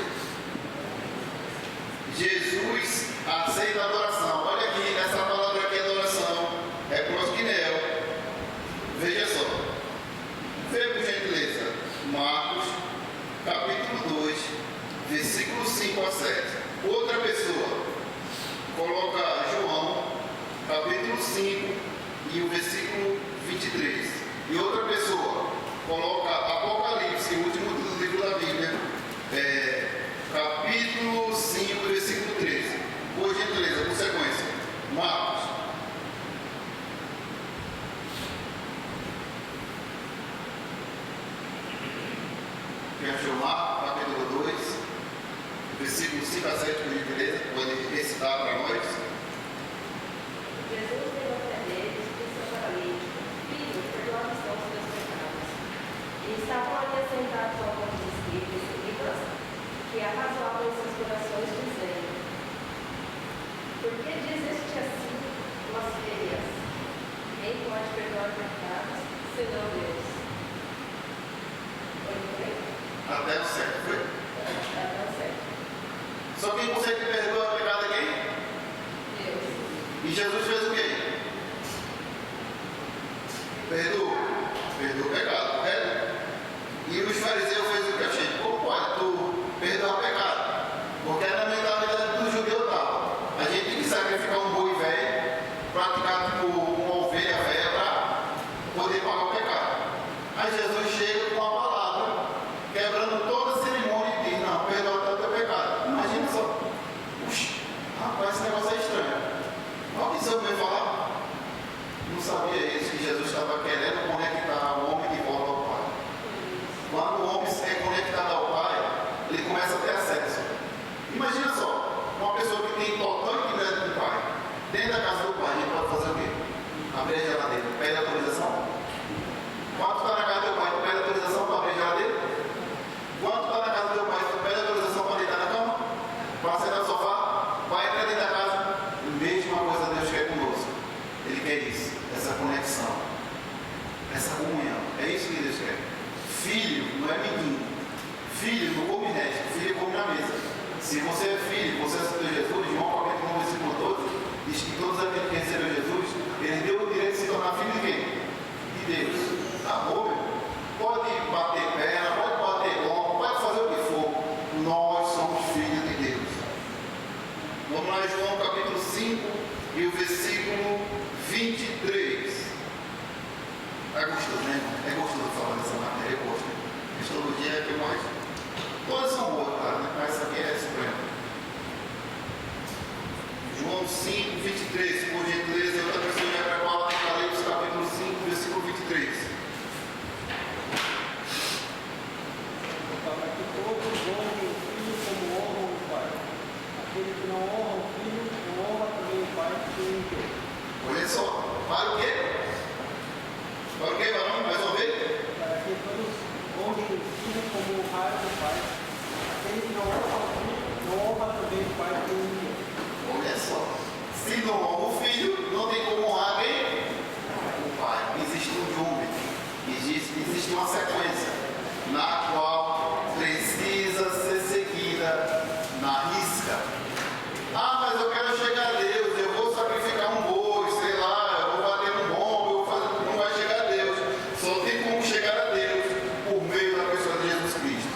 Jesus aceita a adoração. Olha aqui, essa palavra aqui, adoração, é prosquinel. Veja só. Veja por gentileza. Marcos, capítulo 2, versículo 5 a 7. Outra pessoa. coloca João, capítulo 5 e o versículo 23. E outra pessoa coloca Apocalipse, o último livro da Bíblia, capítulo 5, versículo 13. Por gentileza, por sequência. Marcos. Quem achou Marcos, capítulo 2, versículo 5 a 7, por gentileza, pode recitar para nós. Jesus perguntou a eles, disse ao paralítico: Filho, perdoa-me os teus pecados. E estavam ali assentados alguns discípulos e escribas, que arrazoavam em seus corações, dizendo: Por que dizeste assim, blasfêmias? Quem pode perdoar pecados, senão Deus? Foi? Até o 7, foi? Até o 7. Só quem consegue perdoar o pecado é quem? Deus. E Jesus fez o quê? Perdoou o pecado, correto? E os fariseus fez o que? Achei, como pode tu perdoar o pecado? Porque era a mentalidade do judeu tal. A gente tem que sacrificar um boi velho, praticar tipo uma ovelha velha para poder pagar o pecado. Aí Jesus chega com a palavra, quebrando toda a cerimônia e diz: não, perdoa o teu pecado. Imagina só. Puxa, rapaz, esse negócio é estranho. Olha o que você ouviu falar? Não sabia isso, que Jesus estava querendo conectar o homem de volta ao Pai. Quando o homem é conectado ao Pai, ele começa a ter acesso. Imagina só, uma pessoa que tem total intimidade com o Pai, dentro da casa do Pai, a gente pode fazer o quê? Abrir a geladeira, pede autorização? Quando tu está na casa do teu pai, tu pede autorização para abrir a geladeira? Quando tu está na casa do teu pai, tu pede autorização para deitar na cama? Para sentar no sofá? Vai entrar dentro da casa? Mesma coisa Deus quer conosco. Ele quer isso, essa conexão, essa comunhão. É isso que Deus quer. Filho não é menino. Filho não come resto, filho come na mesa. Se você é filho, você aceitou Jesus, João capítulo 1, versículo 12, diz que todos aqueles que receberam Jesus, ele deu o direito de se tornar filho de quem? De Deus. Tá bom, meu? Pode bater perna, pode bater ombro, pode fazer o que for. Nós somos filhos de Deus. Vamos lá, João capítulo 5 e o versículo 23. É gostoso, né? É gostoso falar dessa matéria, eu gosto. Cristologia é o que mais. Todas são boas, claro, né? Mas essa aqui é suprema. João 5, 23, por gentileza, outra pessoa já prepara Apocalipse capítulo 5, versículo 23. Para que todos honrem o Filho como honram o Pai. Aquele que não honra o Filho, não honra também o Pai que o enviou. Olha só, para o quê? Para o quê, varão? Mais uma vez? Para que todos honrem o Filho como honraram o Pai. Aquele que não honra o Filho, não honra também o Pai que o enviou. Olha só, se não honra o filho, não tem como honrar quem? O pai. Existe um júbilo, existe uma sequência na qual precisa ser seguida na risca. Ah, mas eu quero chegar a Deus, eu vou sacrificar um boi, sei lá, eu vou bater no bombo, eu vou fazer, não vai chegar a Deus. Só tem como chegar a Deus por meio da pessoa de Jesus Cristo.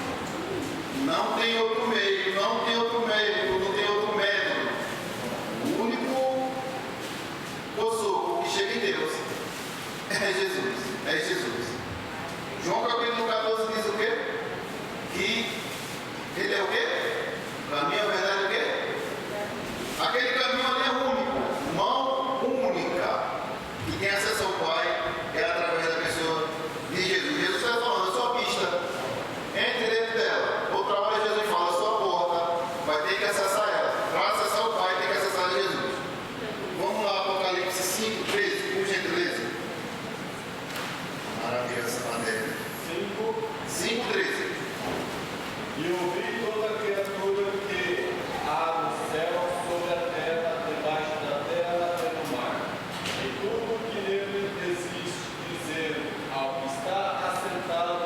Não tem outro meio, não tem outro meio, não tem outro método. O único poço que chega em Deus é Jesus. É Jesus. João capítulo 14 diz o quê? Que ele é o quê? O caminho, a verdade, o quê? Aquele caminho ali é único, mão única. E quem acessa o Pai é através da pessoa de Jesus. Jesus está falando, a sua pista, entre dentro dela. O trabalho de Jesus fala, a sua porta, vai ter que acessar ela. Para acessar o Pai, tem que acessar Jesus. Vamos lá, Apocalipse 5, 13, por gentileza. Maravilha essa matéria. 5, 13. E ouvi toda criatura que há no céu, sobre a terra, debaixo da terra e no mar, e tudo que nele existe, dizer ao que está assentado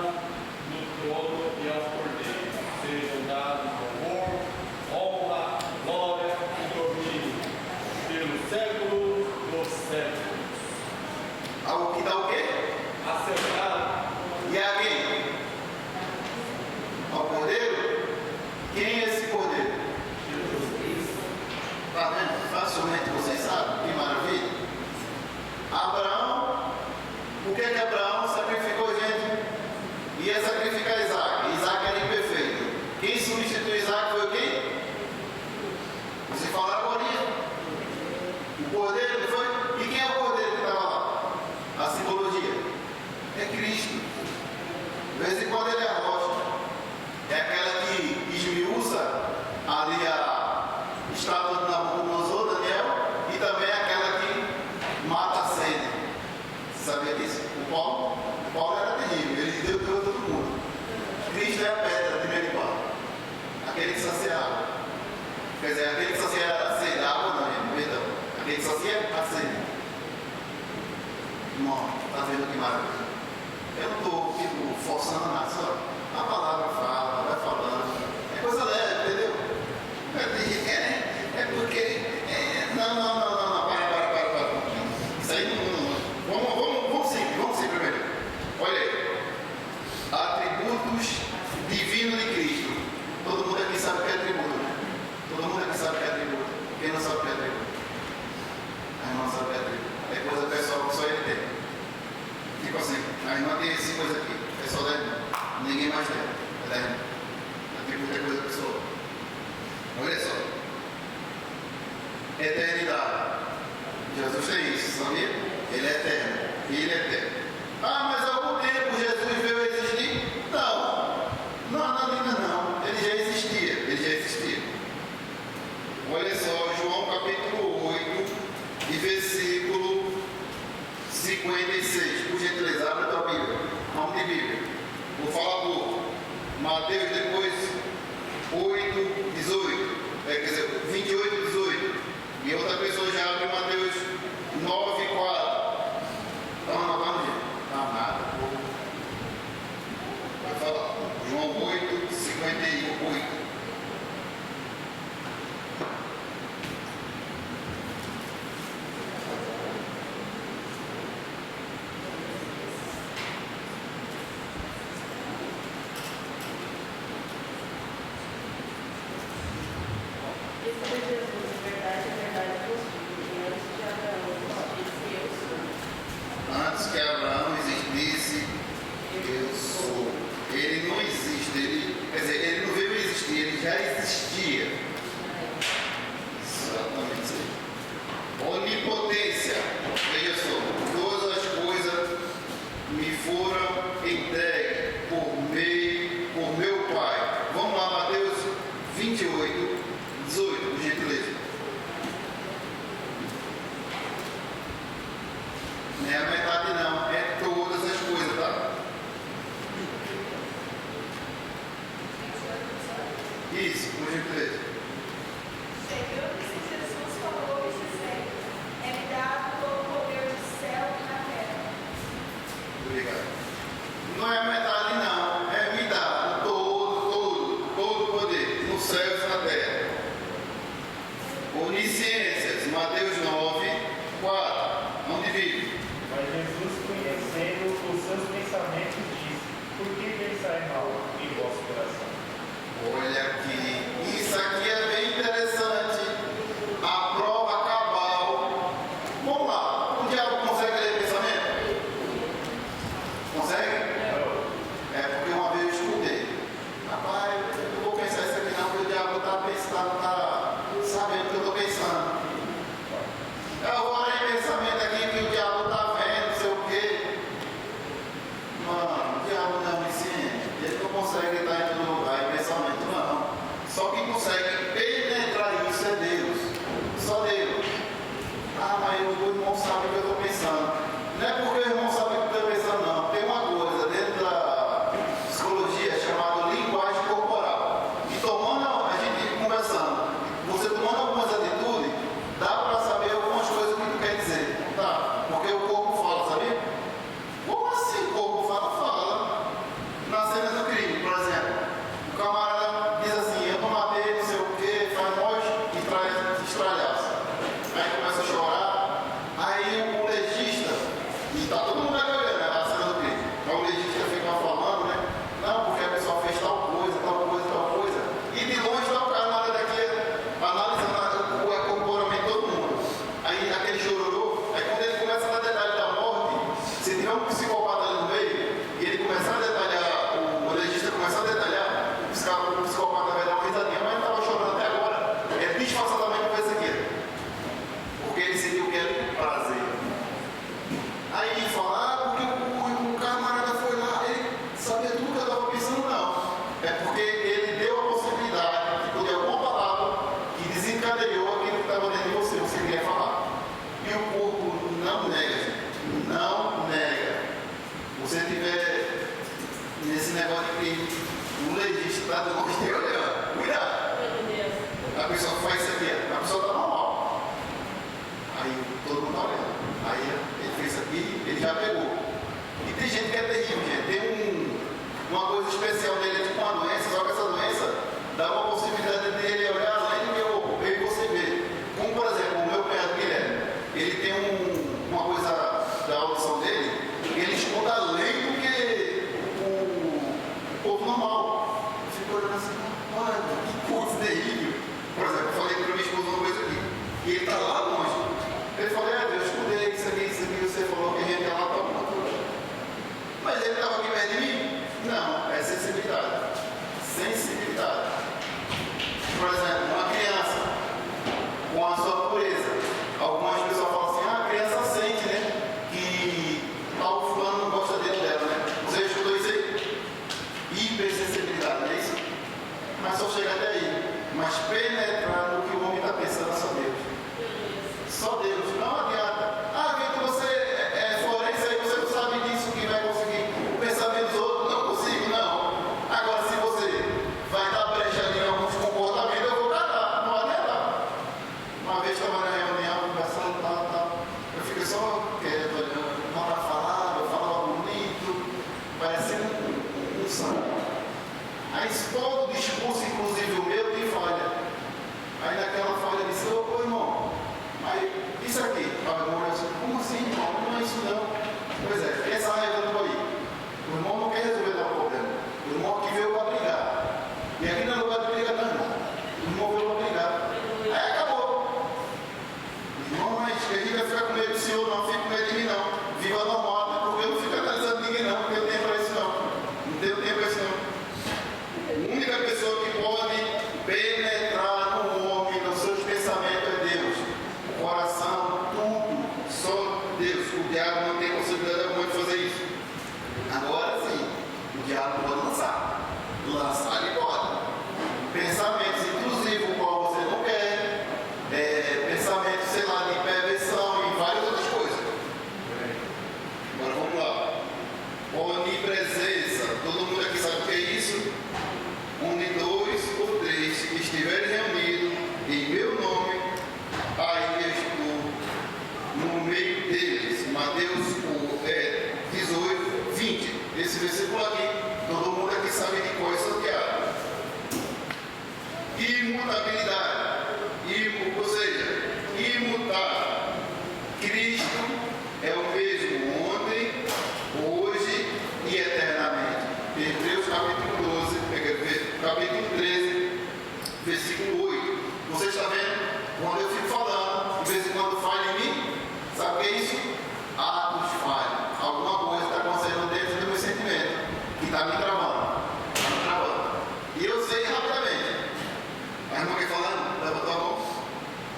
no trono e ao Cordeiro, sejam dados louvor, honra, Quer dizer, aquele que sacia a sede, a água não, gente, perdão. Aquele que sacia a sede. Irmão, está vendo que maravilha? Eu não estou forçando nada, só a palavra fala, vai falando. É coisa leve, entendeu? É porque. Não, para. Isso aí não. Vamos seguir primeiro. Olha aí. Atributos divinos de Cristo. Todo mundo aqui sabe o que é atributo, né? Todo mundo aqui sabe o que é atributo. Quem não sabe o que é atributo? A irmã sabe o que é atributo. É coisa pessoal que só ele tem. Tipo assim, a irmã tem essa coisa aqui. É só da irmã. Ninguém mais tem. É da irmã. Atributo é coisa pessoal. Olha só. Eternidade. Jesus tem isso, sabia? Ele é eterno. Ele é eterno. Ah, mas há algum tempo Jesus veio existir? Não. Ele já existia. Olha só, João capítulo 8 e versículo 56. Por gentileza, abre a tua Bíblia. Vamos de Bíblia. Vou falar pouco. Mateus depois 8, 18. Quer dizer, 28, 18. E outra pessoa já abre Mateus 9, 4. Vamos, gente. Não, nada. Vai falar. João 8, 58. Antes que Abraão existisse, eu sou. Ele não existe, quer dizer, ele não veio existir, ele já existia. Exatamente isso aí. Onipotência. Veja só, todas as coisas me foram entregues por meu Pai. Vamos lá, Mateus 28, 18, por gentileza. Não é a metade não, é todas as coisas, tá? Isso, por gentileza. Senhor, que Jesus falou e dizendo, é-me dado todo o poder do céu e na terra. Obrigado. Não é a metade não, é me dado todo o poder, nos céus e na terra. Onisciências, Mateus 9, 4. Não divide. Mas Jesus, conhecendo os seus pensamentos, disse: por que pensai mal em vosso coração? Olha aqui, isso aqui é bem interessante. A prova cabal. Vamos lá, o diabo consegue ler pensamento? Consegue? É porque uma vez eu escutei. Rapaz, eu não vou pensar isso aqui não, porque o diabo está pensando, está sabendo o que eu estou pensando. Eu vou ler pensamento aqui que o diabo está vendo, não sei o quê. Mano, o diabo não me ensina. Ele não consegue estar em todo lugar em pensamento, não. Só quem consegue penetrar isso é Deus. Só Deus. Ah, mas o irmão sabe o que eu estou pensando. Não é porque o irmão sabe o que eu estou pensando, não. Tem uma coisa dentro da psicologia chamada linguagem corporal. E tomando, a gente conversando, você tomando algumas atitudes, dá para saber algumas coisas que tu quer dizer. Tá? Porque o corpo fala, sabia? Como assim o corpo fala? Fala. Na cena do crime, por exemplo. O camarada diz assim, eu não matei, não sei o que, faz nós e traz estralhaço. Aí começa a chorar. Aí o legista, e tá todo mundo aqui olhando, né? A cena do crime. Aí o legista fica falando, né? Não, porque a pessoa fez tal coisa. E de longe tá o camarada daqui analisando o comportamento de todo mundo. Aí aquele chororô, aí quando ele começa a dar detalhe da morte, se tiver um psicopata ali no meio, e ele começar a detalhar, o legista começar a detalhar, o psicopata vai dar uma risadinha, mas ele estava chorando até agora. Ele disfarçadamente fez isso aqui. Porque ele sentiu que era prazer. Aí ele fala, porque o camarada foi lá, ele sabia tudo que eu estava pensando, não. É porque ele deu a possibilidade de poder alguma palavra que desencadeou aquilo que estava dentro de você, você queria falar. E o corpo não nega, gente. Não nega. Você tiver nesse negócio de que o legista está do gostei, olha, cuidado. A pessoa faz isso aqui, a pessoa está normal. Aí todo mundo está olhando. Aí ele fez isso aqui, ele já pegou. E tem gente que é terrível, gente. Tem uma coisa especial dele, tipo uma doença, só que essa doença dá uma possibilidade dele olhar além do que eu e você vê. Como, por exemplo, o meu cunhado Guilherme, ele tem uma coisa da audição dele, ele escuta além do que o povo normal. Eu fico olhando assim, rapaz, que coisa terrível. Por exemplo, eu falei para minha esposa uma coisa aqui, e ele está lá longe. Ele falou, eu escutei isso aqui, você falou que a gente está lá para alguma coisa. Mas ele estava aqui perto de mim? Não, é sensibilidade. Sensibilidade. Por exemplo, uma criança com a sua pureza. Algumas pessoas falam assim, a criança sente, né? Que tal fulano não gosta dele ou dela, né? Você estudou isso aí? Hipersensibilidade, não é isso? Mas só chega até aí. Mas penetrar no que o homem está pensando, só Deus. Só Deus. Não adianta. Vitor, você é forense, aí você não sabe disso, que vai conseguir o pensamento dos outros. Não consigo, não. Agora, se você vai dar brecha ali em alguns comportamentos, eu vou catar. Não adianta. Uma vez estava na reunião, conversando, tal. Eu fiquei só quieto, olhando. Não para falar, eu falava bonito, parecendo um santo. Aí todo discurso, inclusive o meu, tem falha. Aí naquela falha eu disse, ô irmão, aí isso aqui, irmão, eu disse, como assim, irmão? Não é isso não. Pois é, essa regra do aí. O irmão não quer resolver o problema. O irmão aqui veio para brigar. E aqui não é lugar de briga não, irmão. O irmão veio para brigar. Aí acabou. Irmão, mas a gente vai ficar com medo do senhor, não fica com medo de mim não. Viva normal, porque eu não fico analisando ninguém não, porque eu tenho para isso não. Não tenho tempo para isso não. A única pessoa que pode penetrar no homem, nos seus pensamentos, é Deus. O coração, tudo, só Deus. O diabo não tem possibilidade alguma de fazer isso. Agora sim, o diabo pode lançar. Lançar ele pode. Pensamentos, inclusive, o qual você não quer. Pensamentos, sei lá, de perversão e várias outras coisas. Agora vamos lá. Onipresença. Todo mundo aqui sabe o que é isso? Onde 2 ou 3 estiverem reunidos em meu nome, aí eu estou no meio deles. Mateus 18, 20. Esse versículo aqui, todo mundo aqui sabe de qual é Santiago. Imutabilidade. Ou seja, imutável. Cristo é o mesmo ontem, hoje e eternamente. Hebreus capítulo 12, capítulo 13, versículo 8. Você está vendo? Quando eu fico falando, de vez em quando falha em mim, sabe o que é isso? Atos falham. Alguma coisa está acontecendo dentro do meu sentimento, que está me travando. Está me travando. E eu sei rapidamente. Mas não quer falar? Levantou a mão.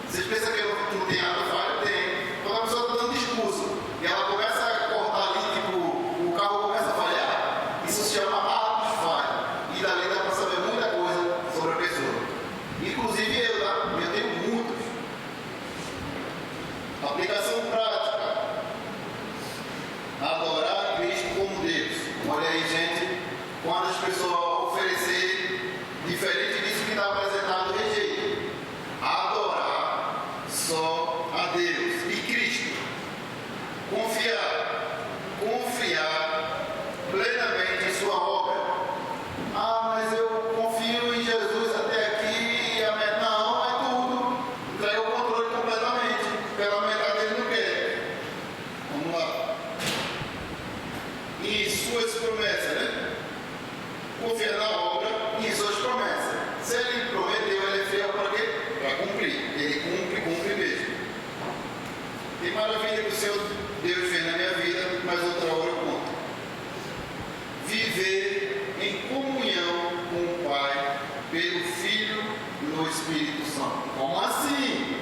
Vocês pensam que eu não tenho ato falha? Tem. Quando a pessoa está dando discurso e ela começa a cortar ali, tipo, o carro começa a falhar, isso se chama atos falha. E dali dá para saber muita coisa sobre a pessoa. Inclusive eu, tá? Eu tenho muitos. Aplicação prática. Adorar Cristo como Deus. Olha aí, gente. Quando as pessoas oferecerem, diferente disso que está apresentado, rejeito. Adorar só a Deus e Cristo. Confiar plenamente em sua obra. Mas eu confio em Jesus até aqui, não, é tudo. Entrega o controle completamente. Pela metade ele não quer. Vamos lá. E suas promessas, né? Confiar na obra e em suas promessas. Se ele prometeu, ele é fiel para quê? Para cumprir. Ele cumpre mesmo. Tem maravilha que o Senhor Deus fez na minha vida, mas outra hora eu conto. Viver em comunhão com o Pai, pelo Filho no Espírito Santo. Como assim?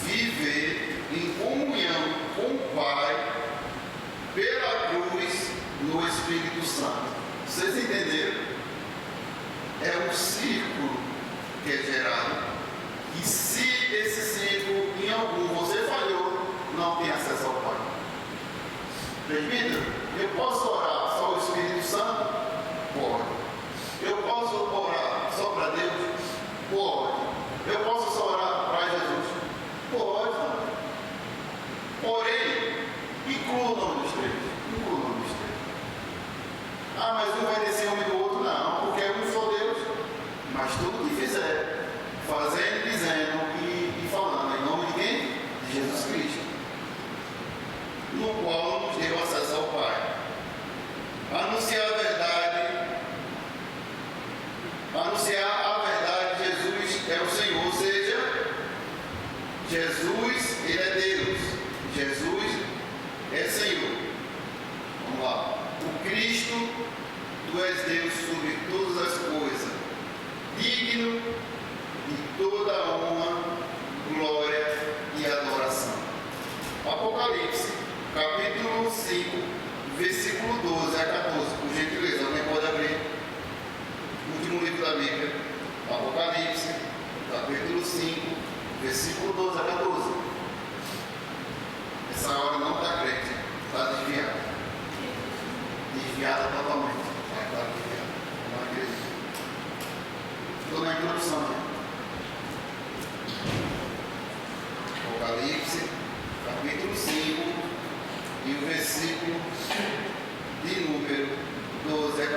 Viver em comunhão com o Pai, pela cruz, no Espírito Santo. Vocês entenderam? É um círculo que é gerado. E se esse círculo, em algum, você falhou, não tem acesso ao Pai. Presbítero, eu posso orar só o Espírito Santo? Pode. Eu posso orar só para Deus? Pode. Eu posso Porém, inclua o nome dos três. Inclua o nome dos três. Ah, mas um vai descer homem do outro? Não, porque é um só Deus. Mas tudo que fizer, fazendo, dizendo e falando, em nome de quem? De Jesus Cristo, no qual nos deu acesso ao Pai. Anunciar a verdade, Jesus é o Senhor, ou seja, Jesus, Ele é Deus, Jesus é Senhor. Vamos lá. O Cristo, Tu és Deus sobre todas as coisas, digno de toda honra, glória e adoração. Apocalipse, capítulo 5, versículo 12 a 14, por gentileza, alguém pode abrir? O último livro da Bíblia, Apocalipse, capítulo 5, versículo 12 a 14. Essa hora não está crente, está desviada. Desviada totalmente. Está desviada. Não acredito. Estou na introdução, né? Apocalipse, capítulo 5, e o versículo de número 12 a 14.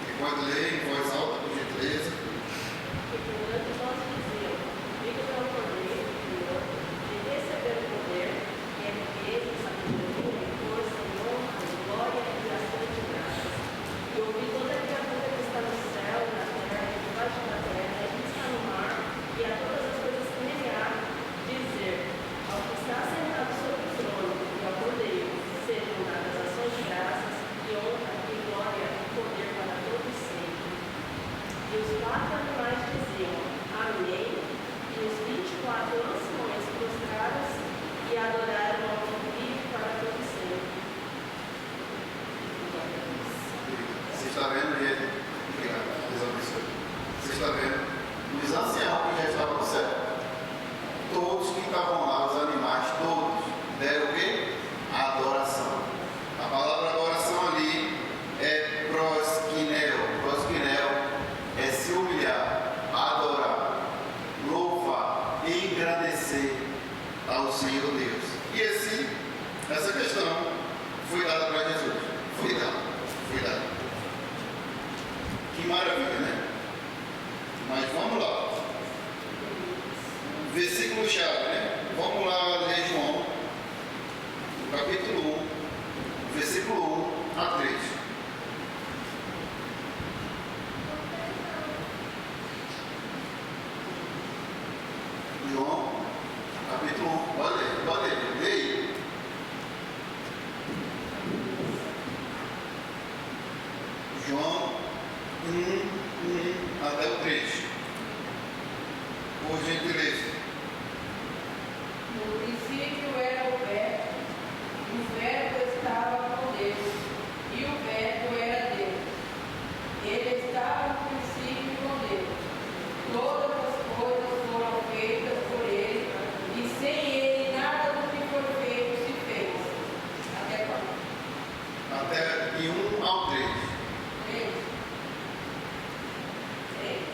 Quem pode ler em voz alta, por gentileza? E portanto nós dizemos, digo para o Cordeiro, Senhor, de receber o poder, e a riqueza, sabedoria, força, honra, glória e ação de graças. E ouvi toda a criatura que está no céu, na terra, e debaixo da terra, e que está no mar, e a todas as coisas que nele há, dizer, ao que está sentado sobre o trono, e ao Cordeiro, sejam dadas ações de graças, e honra, e glória, e poder para todos sempre. E os 4 animais diziam, Amém, e os 24 anciões prostraram-se e adoraram ao que vive para todos sempre. Você está vendo, gente? Obrigado. Deus abençoe. Você está vendo? Os anciãos que já estavam no céu, todos que estavam lá, os animais, todos, deram o quê? A adoração. A palavra adoração ali é proskineo. Proskineo é se humilhar, adorar, louvar, engrandecer ao Senhor Deus. E essa questão foi dada para Jesus. Foi dada. Que maravilha, né? Mas vamos lá. Versículo chave, né? Vamos lá ler João, capítulo 1, versículo 1 a 3. João, capítulo 1, pode ler, leia. João 1 até o 3. Por gentileza. No princípio era o Verbo, e o Verbo estava com Deus, e o Verbo era Deus. Ele estava no princípio com Deus. Todas as coisas foram feitas por ele, e sem ele nada do que foi feito se fez. Até quando? Até de 1 ao 3. 3. 3.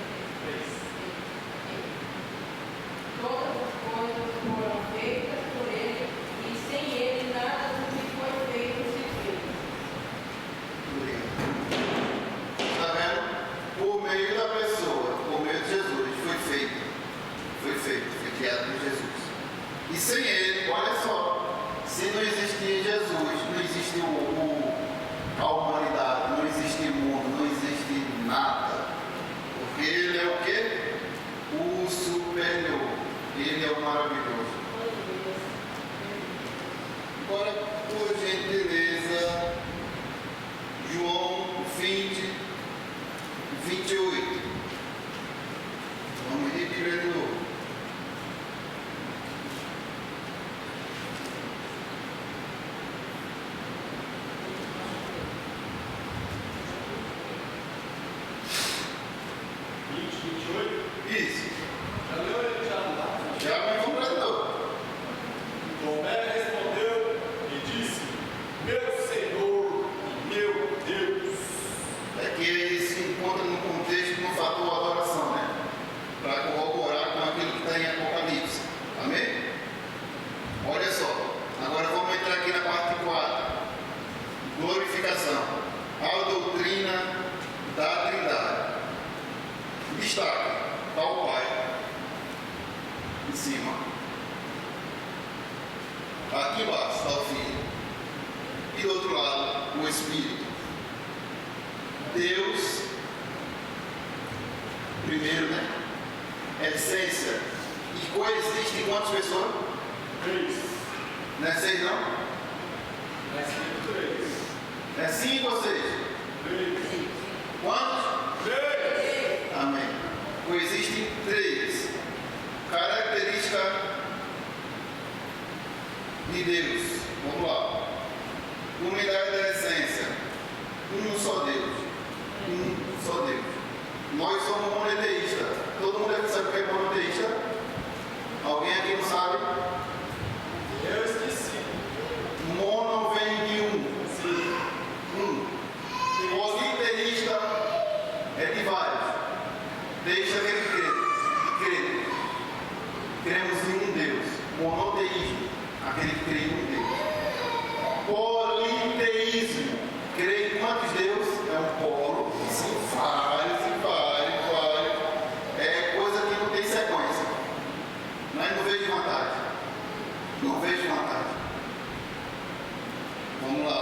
Todas as coisas foram feitas por ele, e sem ele nada do que foi feito se fez. Está vendo? Por meio da pessoa, por meio de Jesus, foi criado por Jesus. E sem ele, olha só, se não existir Jesus, não existe a humanidade, não existe mundo, não existe nada. Porque ele é o quê? O superior. Ele é o maravilhoso. Agora, por gentileza, João 20, 28. Vamos repetir de novo. Isso. Já leu ele já não dá? Já me completou. Tomé respondeu e disse, meu Senhor e meu Deus. É que ele se encontra no contexto do fator adoração, né? Para corroborar cima. Aqui embaixo está o Filho. E do outro lado, o Espírito. Deus, primeiro, né? Essência. E coexiste em quantas pessoas? 3. Não é 6 não? Mas tem 3. É 5 ou 6? 3. Quantos? 3. Amém. Coexistem 3. Característica de Deus. Vamos lá. Unidade da essência. Um só Deus. Um só Deus. Nós somos monoteístas. Todo mundo aqui sabe o que é monoteísta? Alguém aqui não sabe? Eu esqueci. Mono vem de um. Sim. Politeísta é de vários. Teísta é aquele que crê. Cremos em um Deus. Monoteísmo, aquele que crê em um Deus. Politeísmo, crê em quantos deuses? É um polo. Sim, vários. É coisa que não tem sequência. Mas não vejo vantagem. Não vejo vantagem. Vamos lá.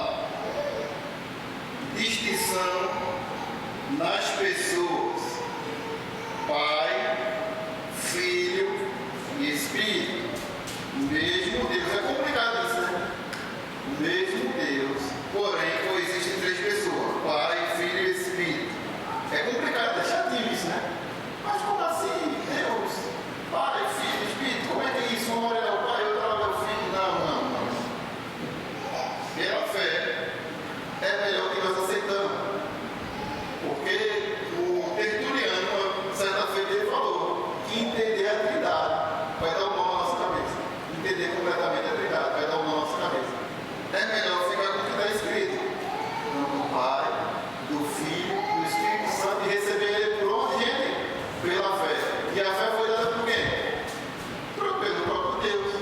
Distinção nas pessoas: Pai, Filho e Espírito. O mesmo Deus. É complicado isso, né? O mesmo Deus, porém coexistem 3 pessoas: Pai, Filho e Espírito. É complicado, é chatinho isso, né? Mas como assim? Deus, Pai, Filho e Espírito, como é que é isso? Uma hora é o Pai, outra hora é o Filho. Não. Pela fé, é melhor que nós aceitamos. Porque o Tertuliano, certa feita, ele falou que entender a Trindade vai dar um nó na nossa cabeça. Entender completamente a Trindade vai dar um nó na nossa cabeça. É melhor ficar com o que está escrito. Do Pai, do Filho, do Espírito Santo, e receber ele por onde, gente? Pela fé. E a fé foi dada por quem? Pelo próprio Deus.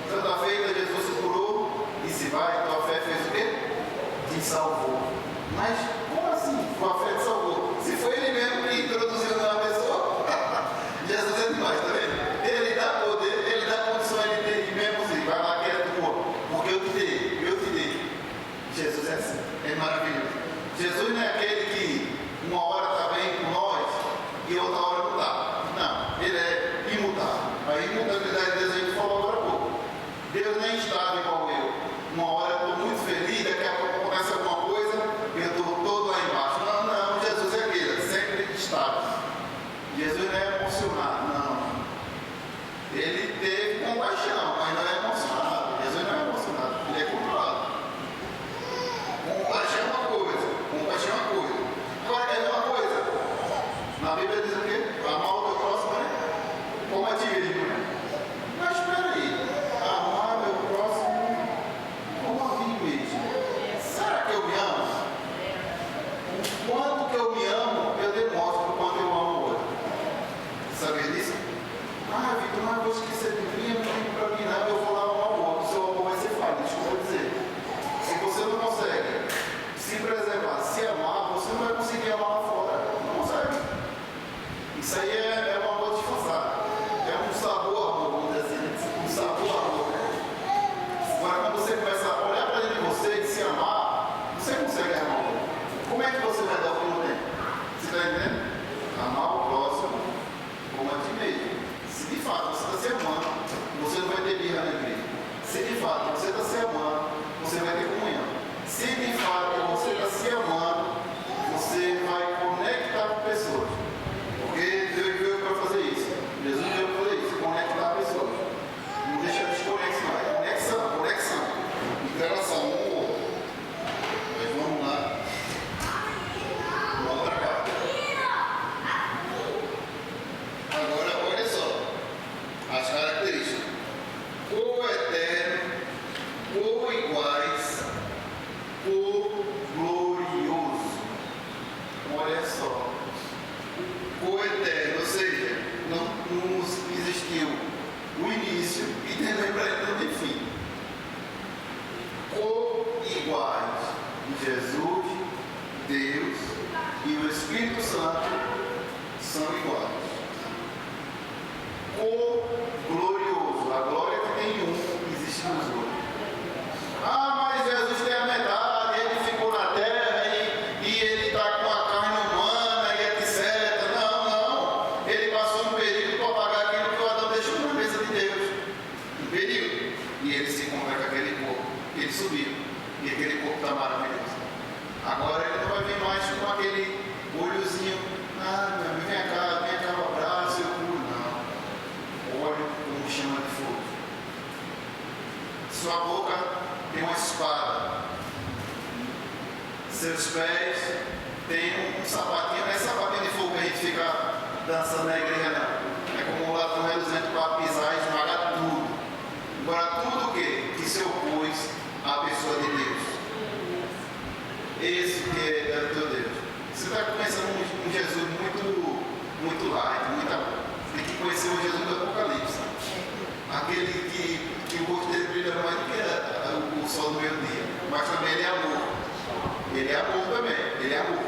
Certa feita, Jesus se curou e se vai, tua fé fez o quê? Te salvou. Mas como assim? Tua fé te salvou. Se foi ele mesmo que introduziu na pessoa, Jesus é demais, tá vendo? Ele dá poder, ele dá condição, ele mesmo assim, vai lá que é tua, porque eu te dei. Jesus é assim, é maravilhoso. Jesus não é aquele que uma hora está bem com nós e outra hora não está. Não, ele é imutável. A imutabilidade de Deus a gente falou agora há pouco. Deus nem estava igual eu. Uma hora eu estou muito feliz, daqui a pouco acontece alguma coisa, eu estou todo lá embaixo. Não, Jesus é aquele, sempre estável. Jesus não é emocionado, não. Ele teve compaixão, mas não é emocionado. Jesus não é emocionado, ele é controlado. Compaixão é uma coisa. Agora quer ver uma coisa? Na Bíblia diz o quê? Amar o teu próximo, né? Como a ti mesmo, né? Mas espera aí. Amar meu próximo como a mim mesmo. Será que eu me amo? O quanto que eu me amo, eu demonstro o quanto eu amo o outro. Sabia disso? Vitor, não vou esquecer de mim, não tem pra mim não, eu vou lá amar o outro. O seu amor vai ser falho, desculpa dizer. Se você não consegue se preservar, se amar, você não vai conseguir amar lá fora. Não consegue. Isso aí é uma amor disfarçado. É um sabor amor, vamos dizer assim. Um sabor amor. Agora, quando você começa a olhar para dentro de você e se amar, você consegue amar o outro. Como é que você vai dar o que não tem? Você está entendendo? Amar o próximo como a ti mesmo. Se de fato você está se amando, você não vai ter birra na igreja. Se de fato você está se amando, você vai ter comunhão. Se de fato você está se amando, você vai conectar com pessoas. Porque Deus veio para fazer isso. Jesus veio para fazer isso, conectar pessoas. Não deixa desconexão, é conexão. Interação um com o outro. Mas vamos lá. Uma outra parte. Agora, olha só. As características. Co-eterno, co-iguais, co-glorioso. Olha só. Co-eterno, ou seja, não existiu o início e também para ele não tem fim. Co-iguais. Jesus, Deus e o Espírito Santo são iguais. ficou glorioso. A glória que tem um existe nos outros. Ah, mas Jesus tem a metade, ele ficou na terra e ele está com a carne humana e etc. Não. Ele passou um período para pagar aquilo que o Adão deixou na mesa de Deus. Um período. E ele se encontra com aquele corpo. Ele subiu. E aquele corpo está maravilhoso. Agora ele não vai vir mais com aquele olhozinho. Ah, meu amigo, vem cá, o abraço, eu curo. Não. Olho como chama de fogo. Sua boca tem uma espada. Seus pés têm um sapatinho. Não é sapatinho de fogo que a gente fica dançando na igreja, não. É como um latão reluzente para pisar e esmagar tudo. Agora, tudo o que se opôs à pessoa de Deus. Esse que é o teu Deus. Você está conhecendo um Jesus muito light, muito amor. Tem que conhecer o Jesus do Apocalipse. Aquele que o rosto dele brilha mais do que o sol do meio-dia. Mas também ele é amor. Ele é amor também. Ele é amor.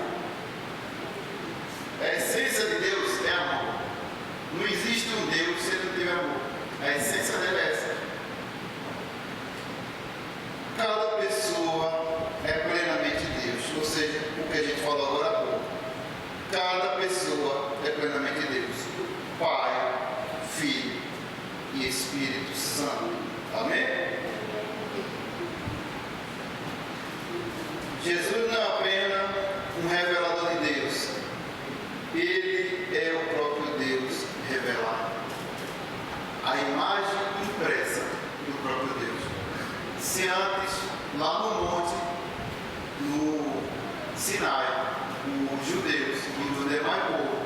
A essência de Deus é amor. Não existe um Deus se ele não tiver amor. A essência dele é essa. Cada pessoa é plenamente Deus. Ou seja, o que a gente falou agora há pouco. Cada pessoa é plenamente Deus. Pai, Filho e Espírito Santo. Amém? Jesus não é apenas um revelador de Deus. Ele é o próprio Deus revelado. A imagem impressa do próprio Deus. Se antes, lá no monte, no Sinai, os judeus e os demais povos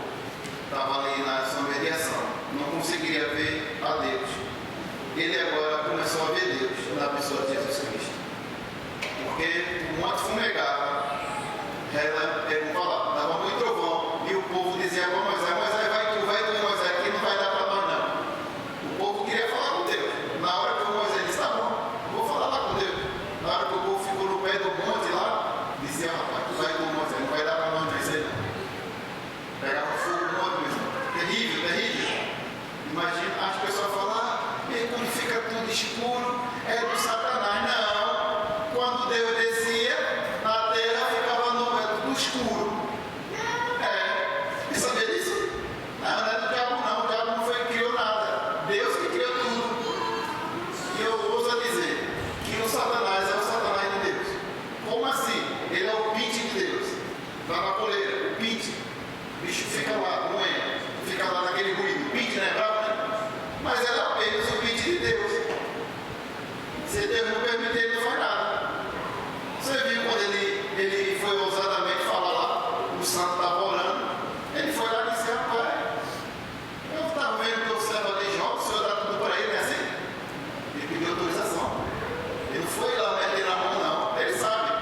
estavam ali na sua mediação, não conseguiria ver a Deus. Ele agora começou a ver Deus na pessoa de Jesus Cristo. Porque o monte fumegava, dava muito trovão, e o povo dizia para Moisés: Moisés, vai tu, Moisés, que não vai dar para nós não. O povo queria falar com Deus. Na hora que o Moisés disse: tá bom, vou falar lá com Deus. Na hora que o povo ficou no pé do monte lá, dizia: rapaz, tu vai com Moisés, não vai dar para nós não, isso aí não. Pegava fogo no monte mesmo. Terrível, terrível. Imagina as pessoas falar: e quando fica tudo escuro, é do Satanás. Não. Quando Deus descia, na terra ficava tudo escuro. Sabia disso? Não é do diabo não. O diabo não foi que criou nada. Deus que criou tudo. E eu ouso dizer que o Satanás é o Satanás de Deus. Como assim? Ele é o pinte de Deus. Está na coleira, o pinte. O bicho fica lá, moendo. Fica lá naquele ruído. O pinte não é bravo, né? Mas ele é apenas o pinte de Deus. Se Deus não permitir, ele não faz nada. Você viu quando ele foi ousadamente falar lá, o santo estava orando. Ele foi lá e disse: rapaz, eu estava vendo que o servo ali joga, o senhor dá tudo para ele, não é assim? Ele pediu autorização. Ele não foi lá meter na mão, não. Ele sabe.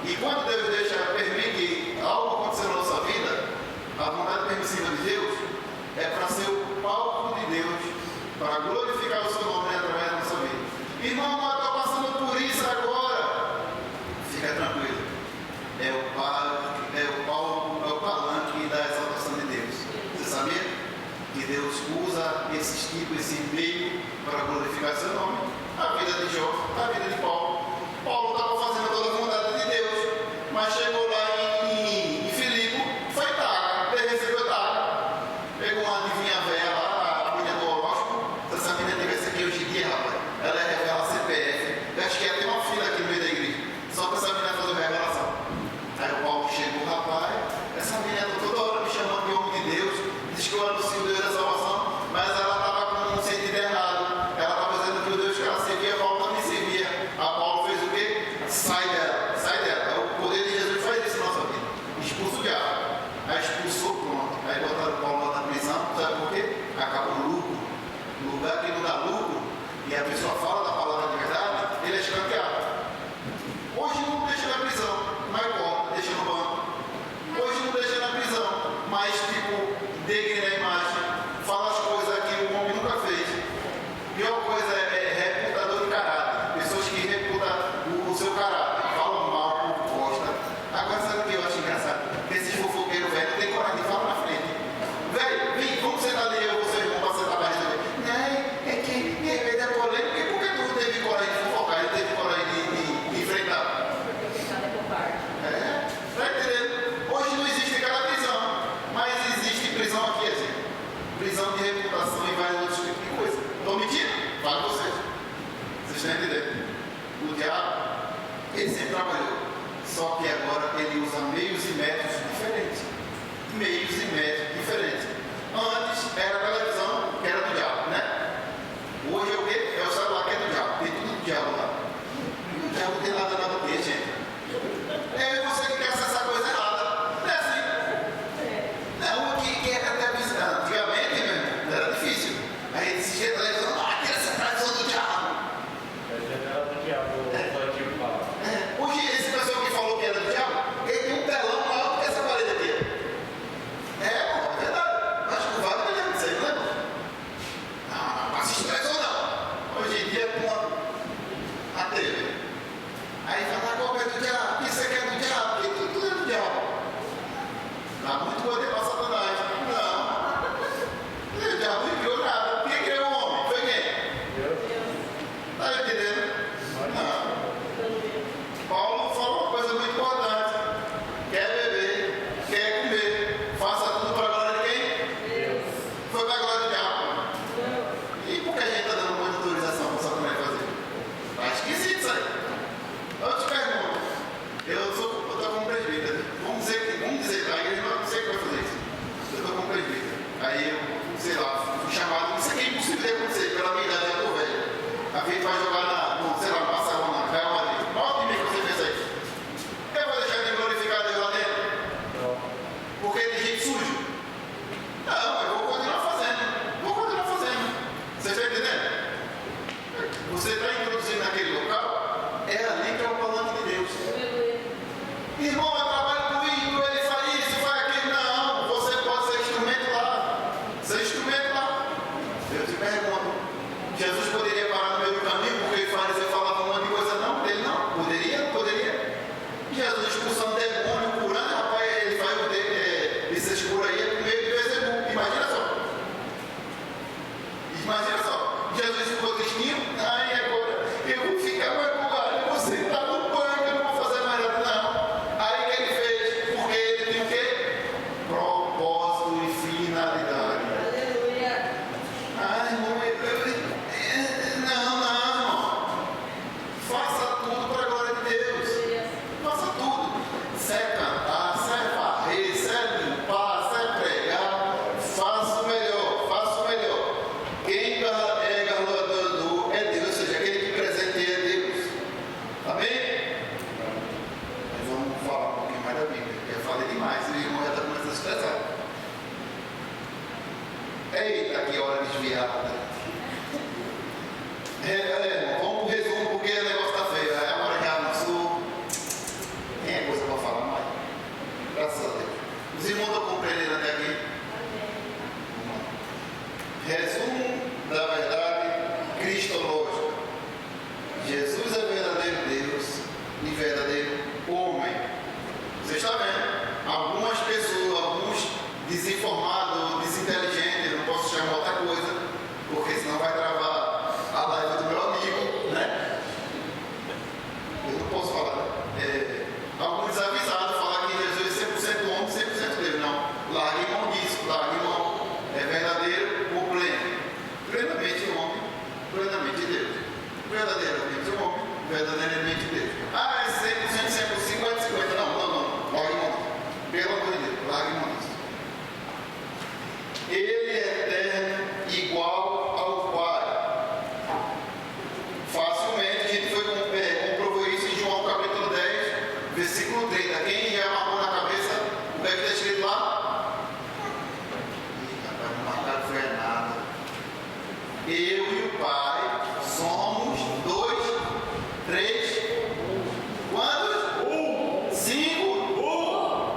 E quando Deus permite algo acontecer na nossa vida, a vontade permissiva de Deus é para ser o palco de Deus, para glorificar o seu nome através da nossa vida. Irmão, eu estou passando por isso agora. Fica tranquilo. É o palanque da exaltação de Deus. Você sabia? Que Deus usa esses tipos, esse meio para glorificar seu nome. A vida de Jó, a vida de Paulo. Paulo estava fazendo toda a vontade de Deus, mas chegou lá em Filipe, foi taca, ele recebeu taca. Pegou uma adivinha velha lá, a menina do horóscopo. Se essa menina tivesse aqui hoje em dia, rapaz, ela ia revelar CPF. Eu acho que ia ter uma fila aqui no meio da igreja, só para essa menina fazer revelação. Aí o Paulo chegou: rapaz, essa menina está toda hora me chamando de homem de Deus, diz que eu anuncio o Deus da salvação, mas ela estava com um sentido errado. Ela estava dizendo que o Deus que ela servia, Paulo também servia. aliviada. Vamos pro resumo, porque o negócio tá feio. Agora que avançou, tem coisa para falar mais. Graças a Deus. Os irmãos estão compreendendo até aqui? Resumo da verdade cristológica. Jesus é verdadeiro Deus e verdadeiro homem. Você está vendo? Algumas pessoas, alguns desinformados, desinteligentes, eu não posso chamar outra coisa, porque senão vai travar a live do meu amigo, né? Eu não posso falar. Alguns desavisados falar que Jesus é 100% homem, 100% Deus. Não. Largue mão disso, largue mão. É verdadeiro ou pleno? Plenamente homem, plenamente Deus. Verdadeiramente homem, verdadeiramente Deus. É 100%, 50-50. Não. Largue mão. Pelo amor de Deus, largue mão disso. Ele é eterno, igual ao Pai. Facilmente a gente comprovou isso em João capítulo 10, versículo 30. Quem já marcou na cabeça o que é que está escrito lá? Rapaz, não marcaram foi nada. Eu e o Pai somos 2, 3, quantos? 5?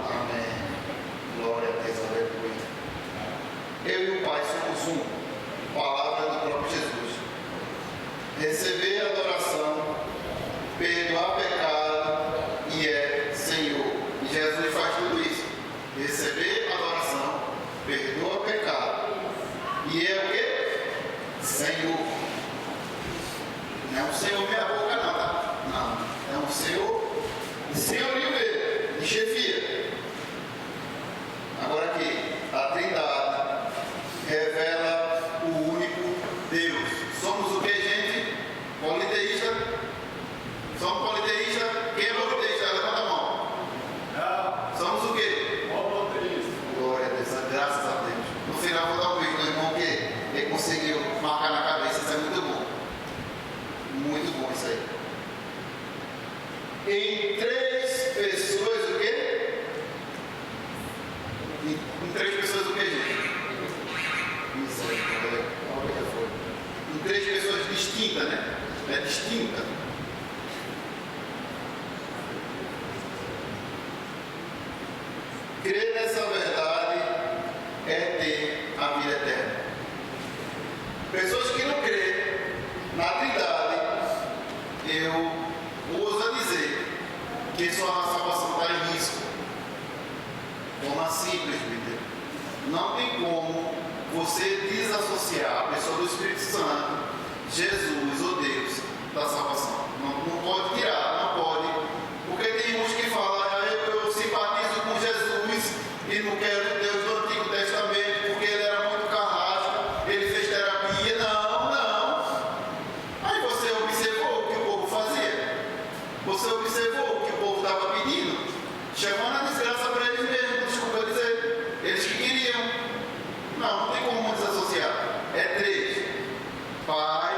Amém. Glória a Deus, aleluia. Eu e o Pai somos um. Palavra do próprio Jesus. Receber adoração, perdoar pecado e é Senhor. E Jesus faz tudo isso. Receber adoração, perdoa pecado e é o que? Senhor. Não é um Senhor meia boca não, tá? Não. É um Senhor de senhorio mesmo, de chefia. Agora aqui, a Trindade revela o único Deus. Somos o que, gente? Politeísta? Somos politeísta? Quem é politeísta? Levanta a mão. Não. Somos o quê? Monoteísta. Glória a Deus, graças a Deus. No final vou dar um beijo no irmão que ele conseguiu marcar na cabeça. Isso é muito bom. Muito bom isso aí. Em 3 pessoas o quê? Em 3 pessoas o quê, gente? Isso aí, olha foi. Em 3 pessoas distintas, né? É distinta. Crer nessa verdade é ter a vida eterna. Pessoas que não creem na Trindade, eu ouso dizer que sua salvação está em risco. Forma simples, Bíblia. Não tem como você desassociar a pessoa do Espírito Santo, Jesus ou Deus, da salvação. Não pode tirar, não pode. Porque tem uns que falam, eu simpatizo com Jesus e não quero Deus do Antigo Testamento porque ele era muito carrasco, ele fez terapia. Não. Aí você observou o que o povo fazia? Você observou o que o povo estava pedindo? Chamando a desgraça para eles mesmos, desculpa eu dizer. Eles que queriam. Não tem como desassociar. É 3. Pai,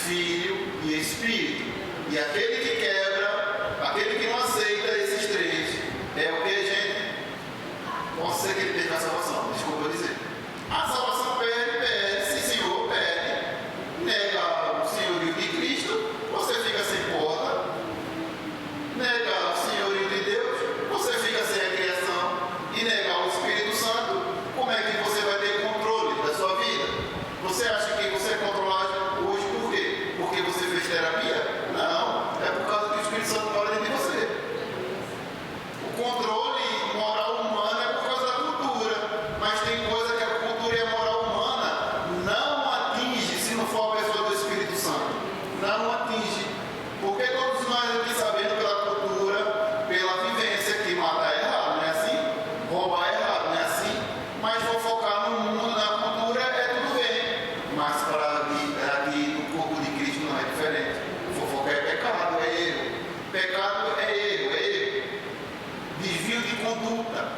Filho e Espírito. E aquele que quebra, aquele que não aceita esses 3, é o que, gente? Pode ser que ele perca a salvação, desculpa eu dizer. A salvação pede, sim senhor, pede. Nega o senhorio de Cristo, você fica sem porta. Nega o senhorio de Deus, você fica sem a criação. E negar o Espírito Santo, como é que você vai ter controle da sua vida? Você acha que você é controlado hoje por quê? Porque você fez terapia? Não, é por causa que o Espírito Santo mora dentro de você. O controle moral humano é por causa da cultura, mas tem coisa que a cultura e a moral humana não atinge se não for a pessoa do Espírito Santo. Não atinge. Porque todos nós aqui sabendo pela cultura, pela vivência, que matar é errado, não é assim? Roubar é errado, não é assim? Mas fofocar no mundo, na cultura, é tudo bem. Mas para aqui no corpo de Cristo não é diferente. Fofocar é pecado, é erro. Pecado é erro. Desvio de conduta.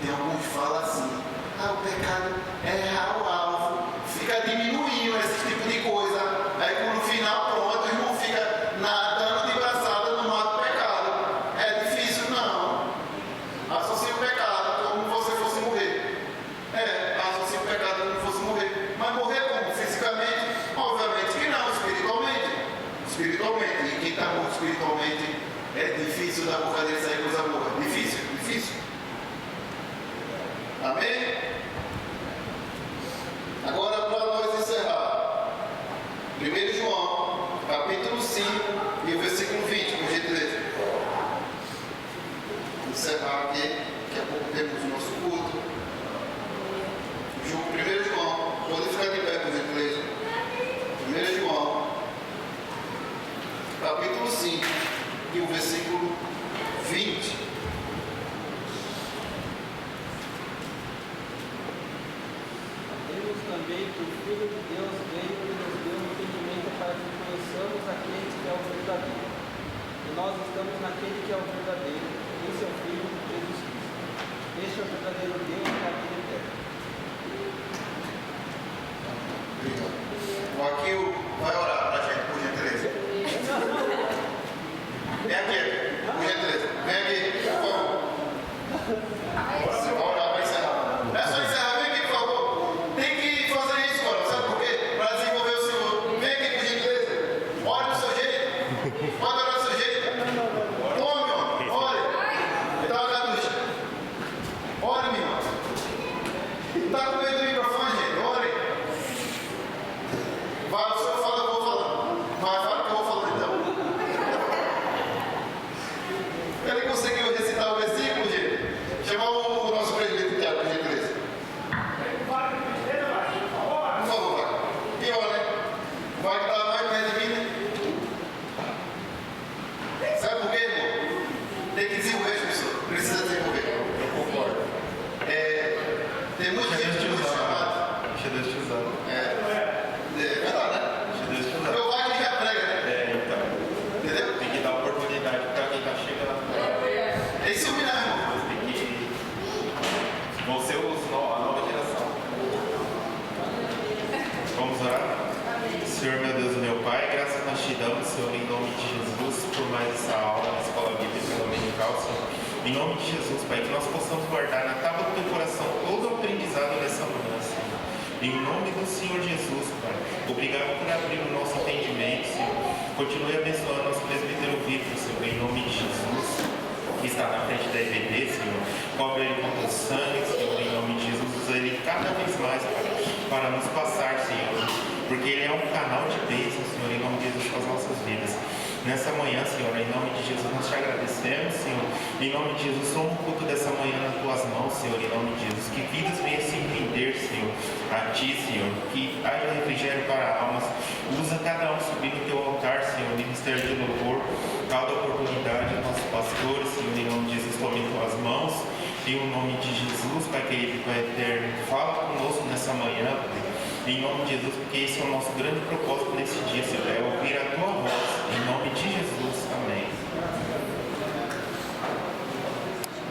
Tem alguns que falam assim, o pecado é errar o alvo. Fica diminuindo esse tipo de coisa. Aí quando no final, pronto, o irmão fica nadando de braçada no mar do pecado. É difícil, não. Associa o pecado como se você fosse morrer. Associa o pecado como se fosse morrer. Mas morrer como? que o Filho de Deus veio e nos deu entendimento para que conheçamos aquele que é o verdadeiro. E nós estamos naquele que é o verdadeiro, em seu Filho, Jesus Cristo. Este é o verdadeiro Deus e a vida eterna. O Aquil vai orar para a gente, por gentileza. Vem aqui, por gentileza. Vem aqui, por favor. Você vai orar para encerrar. Não é só encerrar, vem aqui, por favor. Tem que fazer isso, mano. Sabe por quê? Para desenvolver o Senhor. Vem aqui, por gentileza. Ore do seu jeito. Pode orar do seu jeito. Tome, meu irmão. Ore. Dá uma caducha. Ore, meu irmão. Não está com medo do microfone, gente. Ore. Vai, o senhor fala, eu vou falando. Vai, fala que eu vou falando então. Ele conseguiu recitar o versículo, gente? Chamar o nosso presidente Tiago, por gentileza. Por favor, vai. Pior, né? Vai que tá mais perto de mim, né? Sabe por quê, irmão? Tem que desenvolver, professor. Precisa desenvolver. Eu concordo. Tem muita gente muito chamada. Deixa Deus te usar. É verdade, né? Deixa Deus te usar. Eu vai que já prega, né? Então. Entendeu? Tem que dar oportunidade para quem está chegando. É isso mesmo, irmão. Tem que. Você usa a nova geração. Vamos orar? Senhor, meu Deus e meu Pai, graças nós te damos, Senhor, em nome de Jesus, por mais essa aula na Escola Bíblica Dominical, Senhor. Em nome de Jesus, Pai, que nós possamos guardar na tábua do teu coração todo o aprendizado dessa manhã, Senhor. Em nome do Senhor Jesus, Pai. Obrigado por abrir o nosso entendimento, Senhor. Continue abençoando nosso presbítero Victor, Senhor, em nome de Jesus, que está na frente da EBD, Senhor. Cobre ele com teu sangue, Senhor, em nome de Jesus. Usa ele cada vez mais, Pai, para nos passar, Senhor. Porque ele é um canal de bênção, Senhor, em nome de Jesus, para as nossas vidas. Nessa manhã, Senhor, em nome de Jesus, nós te agradecemos, Senhor. Em nome de Jesus, toma um pouco dessa manhã nas tuas mãos, Senhor, em nome de Jesus. Que vidas venham se render, Senhor, a ti, Senhor. Que haja refrigério para almas. Usa cada um subir no teu altar, Senhor, ministério de louvor. Cada oportunidade, nossos pastores, Senhor, em nome de Jesus, tome em tuas mãos. Em nome de Jesus, Pai querido, Pai eterno, fala conosco nessa manhã, Pai. Em nome de Jesus, porque esse é o nosso grande propósito nesse dia, Senhor, é ouvir a tua voz. Em nome de Jesus.